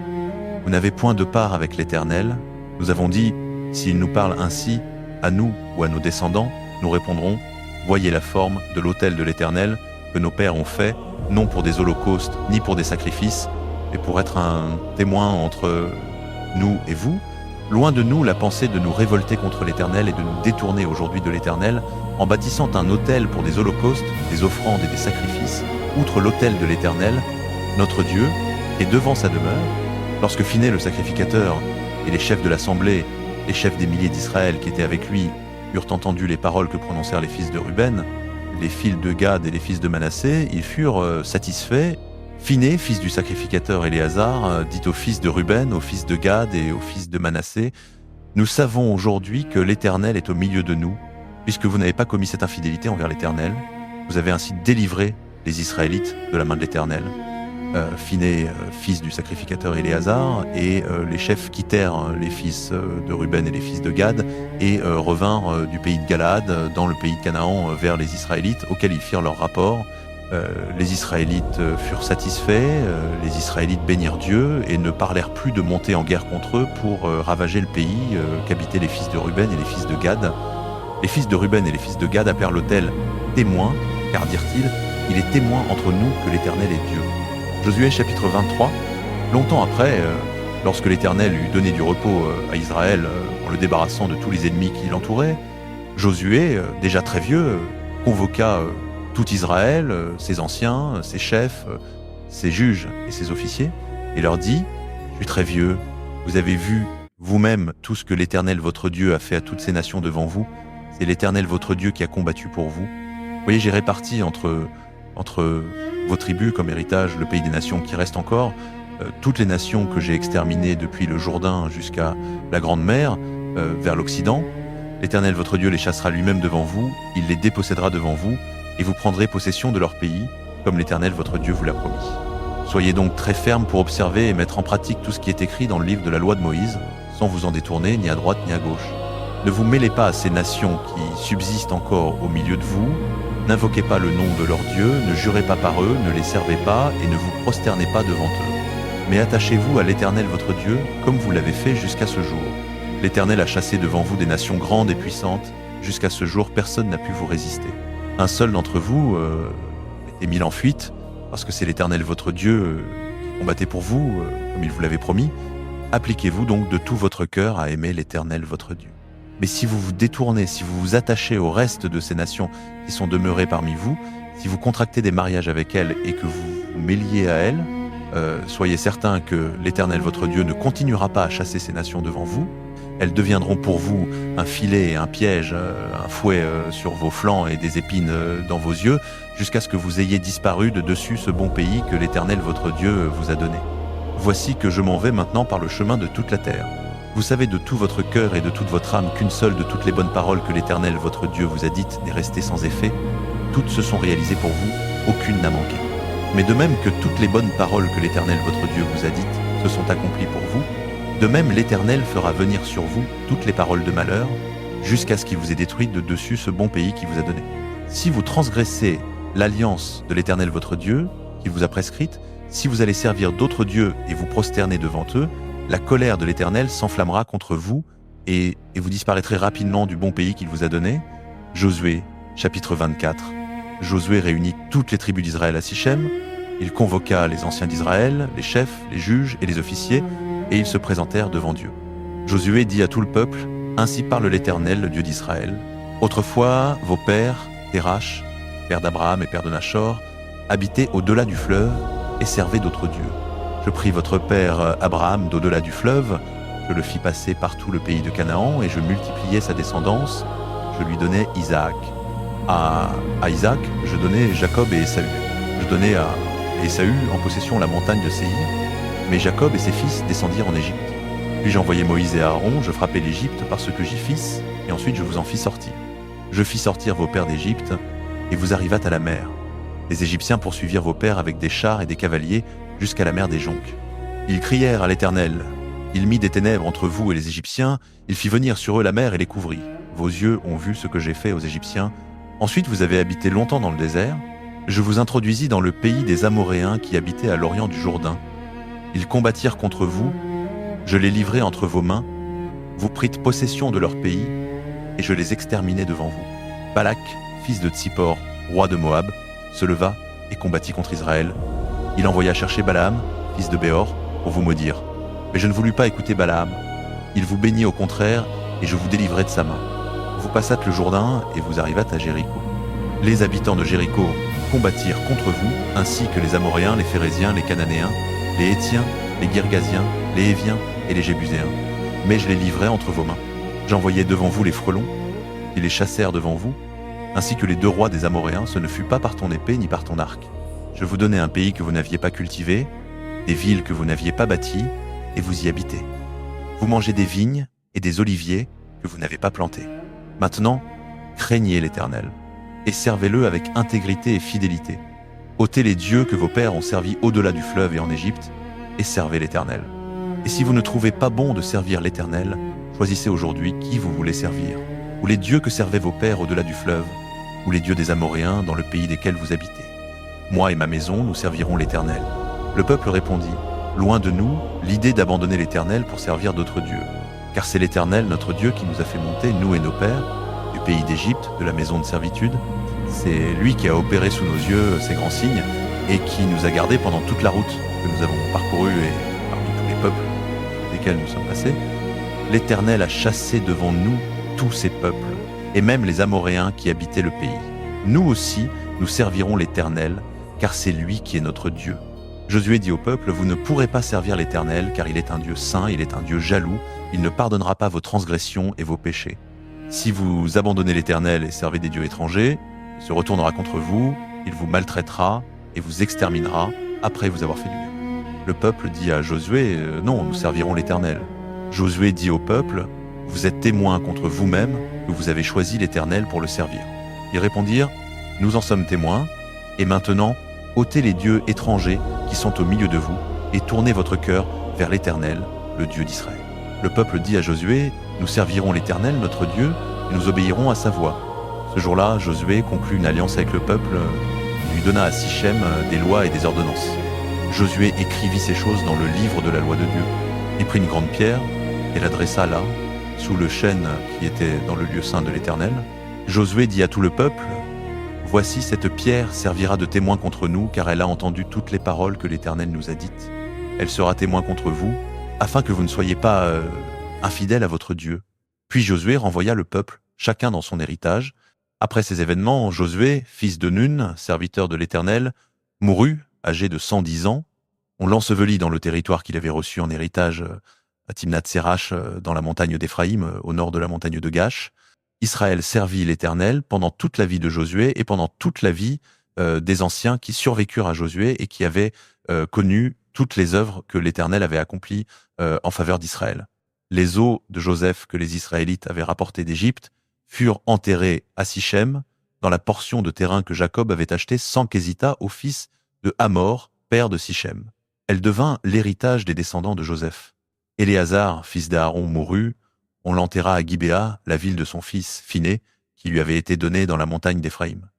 vous n'avez point de part avec l'Éternel. Nous avons dit, s'il nous parle ainsi, à nous ou à nos descendants, nous répondrons, voyez la forme de l'autel de l'Éternel que nos pères ont fait, non pour des holocaustes ni pour des sacrifices, mais pour être un témoin entre nous et vous. Loin de nous la pensée de nous révolter contre l'Éternel et de nous détourner aujourd'hui de l'Éternel en bâtissant un autel pour des holocaustes, des offrandes et des sacrifices, outre l'autel de l'Éternel, notre Dieu, et devant sa demeure. Lorsque Phiné le sacrificateur et les chefs de l'assemblée, les chefs des milliers d'Israël qui étaient avec lui, eurent entendu les paroles que prononcèrent les fils de Ruben, les fils de Gad et les fils de Manassé, ils furent satisfaits. Phiné, fils du sacrificateur Éléazar, dit aux fils de Ruben, aux fils de Gad et aux fils de Manassé, « Nous savons aujourd'hui que l'Éternel est au milieu de nous, puisque vous n'avez pas commis cette infidélité envers l'Éternel. Vous avez ainsi délivré les Israélites de la main de l'Éternel. » Phiné, fils du sacrificateur Éléazar, et les chefs quittèrent les fils de Ruben et les fils de Gad et revinrent du pays de Galaad dans le pays de Canaan vers les Israélites, auxquels ils firent leur rapport. Les Israélites furent satisfaits, les Israélites bénirent Dieu et ne parlèrent plus de monter en guerre contre eux pour ravager le pays qu'habitaient les fils de Ruben et les fils de Gad. Les fils de Ruben et les fils de Gad appelèrent l'autel témoin, car dirent-ils, il est témoin entre nous que l'Éternel est Dieu. Josué chapitre 23, longtemps après, lorsque l'Éternel eut donné du repos à Israël en le débarrassant de tous les ennemis qui l'entouraient, Josué, déjà très vieux, convoqua tout Israël, ses anciens, ses chefs, ses juges et ses officiers, et leur dit, « Je suis très vieux, vous avez vu vous-même tout ce que l'Éternel votre Dieu a fait à toutes ces nations devant vous, c'est l'Éternel votre Dieu qui a combattu pour vous. Vous voyez, j'ai réparti entre vos tribus comme héritage le pays des nations qui reste encore, toutes les nations que j'ai exterminées depuis le Jourdain jusqu'à la Grande Mer, vers l'Occident. L'Éternel votre Dieu les chassera lui-même devant vous, il les dépossédera devant vous, et vous prendrez possession de leur pays, comme l'Éternel votre Dieu vous l'a promis. Soyez donc très fermes pour observer et mettre en pratique tout ce qui est écrit dans le livre de la loi de Moïse, sans vous en détourner ni à droite ni à gauche. Ne vous mêlez pas à ces nations qui subsistent encore au milieu de vous, n'invoquez pas le nom de leur Dieu, ne jurez pas par eux, ne les servez pas et ne vous prosternez pas devant eux. Mais attachez-vous à l'Éternel votre Dieu, comme vous l'avez fait jusqu'à ce jour. L'Éternel a chassé devant vous des nations grandes et puissantes, jusqu'à ce jour personne n'a pu vous résister. Un seul d'entre vous est mis en fuite, parce que c'est l'Éternel votre Dieu qui combattait pour vous, comme il vous l'avait promis. Appliquez-vous donc de tout votre cœur à aimer l'Éternel votre Dieu. Mais si vous vous détournez, si vous vous attachez au reste de ces nations qui sont demeurées parmi vous, si vous contractez des mariages avec elles et que vous vous mêliez à elles, soyez certains que l'Éternel votre Dieu ne continuera pas à chasser ces nations devant vous. Elles deviendront pour vous un filet, un piège, un fouet sur vos flancs et des épines dans vos yeux, jusqu'à ce que vous ayez disparu de dessus ce bon pays que l'Éternel votre Dieu vous a donné. Voici que je m'en vais maintenant par le chemin de toute la terre. Vous savez de tout votre cœur et de toute votre âme qu'une seule de toutes les bonnes paroles que l'Éternel votre Dieu vous a dites n'est restée sans effet. Toutes se sont réalisées pour vous, aucune n'a manqué. Mais de même que toutes les bonnes paroles que l'Éternel votre Dieu vous a dites se sont accomplies pour vous, de même l'Éternel fera venir sur vous toutes les paroles de malheur, jusqu'à ce qu'il vous ait détruit de dessus ce bon pays qu'il vous a donné. Si vous transgressez l'alliance de l'Éternel votre Dieu, qu'il vous a prescrite, si vous allez servir d'autres dieux et vous prosterner devant eux, la colère de l'Éternel s'enflammera contre vous et vous disparaîtrez rapidement du bon pays qu'il vous a donné. Josué, chapitre 24. Josué réunit toutes les tribus d'Israël à Sichem. Il convoqua les anciens d'Israël, les chefs, les juges et les officiers, et ils se présentèrent devant Dieu. Josué dit à tout le peuple, « Ainsi parle l'Éternel, le Dieu d'Israël. Autrefois, vos pères, Térach, père d'Abraham et père de Nachor, habitaient au-delà du fleuve et servaient d'autres dieux. Je pris votre père Abraham d'au-delà du fleuve, je le fis passer par tout le pays de Canaan, et je multipliai sa descendance, je lui donnai Isaac. À Isaac, je donnai Jacob et Ésaü. Je donnai à Ésaü en possession la montagne de Séhir, mais Jacob et ses fils descendirent en Égypte. Puis j'envoyai Moïse et Aaron, je frappai l'Égypte parce que j'y fis, et ensuite je vous en fis sortir. Je fis sortir vos pères d'Égypte, et vous arrivâtes à la mer. Les Égyptiens poursuivirent vos pères avec des chars et des cavaliers jusqu'à la mer des Jonques. Ils crièrent à l'Éternel. Il mit des ténèbres entre vous et les Égyptiens, il fit venir sur eux la mer et les couvrit. Vos yeux ont vu ce que j'ai fait aux Égyptiens. Ensuite vous avez habité longtemps dans le désert. Je vous introduisis dans le pays des Amoréens qui habitaient à l'orient du Jourdain. Ils combattirent contre vous, je les livrai entre vos mains, vous prîtes possession de leur pays, et je les exterminai devant vous. Balak, fils de Tsippor, roi de Moab, se leva et combattit contre Israël. Il envoya chercher Balaam, fils de Béor, pour vous maudire. Mais je ne voulus pas écouter Balaam. Il vous bénit au contraire, et je vous délivrai de sa main. Vous passâtes le Jourdain, et vous arrivâtes à Jéricho. Les habitants de Jéricho combattirent contre vous, ainsi que les Amoréens, les Phéréziens, les Cananéens, les Hétiens, les Girgasiens, les Héviens et les Jébuséens. Mais je les livrai entre vos mains. J'envoyai devant vous les frelons, qui les chassèrent devant vous, ainsi que les 2 rois des Amoréens. Ce ne fut pas par ton épée ni par ton arc. Je vous donnai un pays que vous n'aviez pas cultivé, des villes que vous n'aviez pas bâties, et vous y habitez. Vous mangez des vignes et des oliviers que vous n'avez pas plantés. Maintenant, craignez l'Éternel, et servez-le avec intégrité et fidélité. Ôtez les dieux que vos pères ont servis au-delà du fleuve et en Égypte, et servez l'Éternel. Et si vous ne trouvez pas bon de servir l'Éternel, choisissez aujourd'hui qui vous voulez servir, ou les dieux que servaient vos pères au-delà du fleuve, ou les dieux des Amoréens dans le pays desquels vous habitez. Moi et ma maison, nous servirons l'Éternel. Le peuple répondit, loin de nous, l'idée d'abandonner l'Éternel pour servir d'autres dieux. Car c'est l'Éternel, notre Dieu, qui nous a fait monter, nous et nos pères, du pays d'Égypte, de la maison de servitude. C'est lui qui a opéré sous nos yeux ces grands signes et qui nous a gardés pendant toute la route que nous avons parcourue et parmi tous les peuples desquels nous sommes passés. L'Éternel a chassé devant nous tous ces peuples, et même les Amoréens qui habitaient le pays. Nous aussi, nous servirons l'Éternel, car c'est lui qui est notre Dieu. Josué dit au peuple, vous ne pourrez pas servir l'Éternel, car il est un Dieu saint, il est un Dieu jaloux, il ne pardonnera pas vos transgressions et vos péchés. Si vous abandonnez l'Éternel et servez des dieux étrangers, il se retournera contre vous, il vous maltraitera et vous exterminera après vous avoir fait du bien. Le peuple dit à Josué, non, nous servirons l'Éternel. Josué dit au peuple, vous êtes témoins contre vous-même que vous avez choisi l'Éternel pour le servir. Ils répondirent, nous en sommes témoins, et maintenant, ôtez les dieux étrangers qui sont au milieu de vous, et tournez votre cœur vers l'Éternel, le Dieu d'Israël. Le peuple dit à Josué, nous servirons l'Éternel, notre Dieu, et nous obéirons à sa voix. Ce jour-là, Josué conclut une alliance avec le peuple, il lui donna à Sichem des lois et des ordonnances. Josué écrivit ces choses dans le livre de la loi de Dieu. Il prit une grande pierre, et la dressa là, sous le chêne qui était dans le lieu saint de l'Éternel. Josué dit à tout le peuple, voici cette pierre servira de témoin contre nous, car elle a entendu toutes les paroles que l'Éternel nous a dites. Elle sera témoin contre vous, afin que vous ne soyez pas infidèles à votre Dieu. Puis Josué renvoya le peuple, chacun dans son héritage. Après ces événements, Josué, fils de Nun, serviteur de l'Éternel, mourut, âgé de 110 ans. On l'ensevelit dans le territoire qu'il avait reçu en héritage à Timnath-Sérach, dans la montagne d'Éphraïm, au nord de la montagne de Gash. Israël servit l'Éternel pendant toute la vie de Josué et pendant toute la vie des anciens qui survécurent à Josué et qui avaient connu toutes les œuvres que l'Éternel avait accomplies en faveur d'Israël. Les os de Joseph que les Israélites avaient rapportés d'Égypte furent enterrés à Sichem, dans la portion de terrain que Jacob avait achetée sans qu'hésita au fils de Hamor, père de Sichem. Elle devint l'héritage des descendants de Joseph. Éléazar, fils d'Aaron, mourut. On l'enterra à Gibéa, la ville de son fils Phiné, qui lui avait été donnée dans la montagne d'Éphraïm.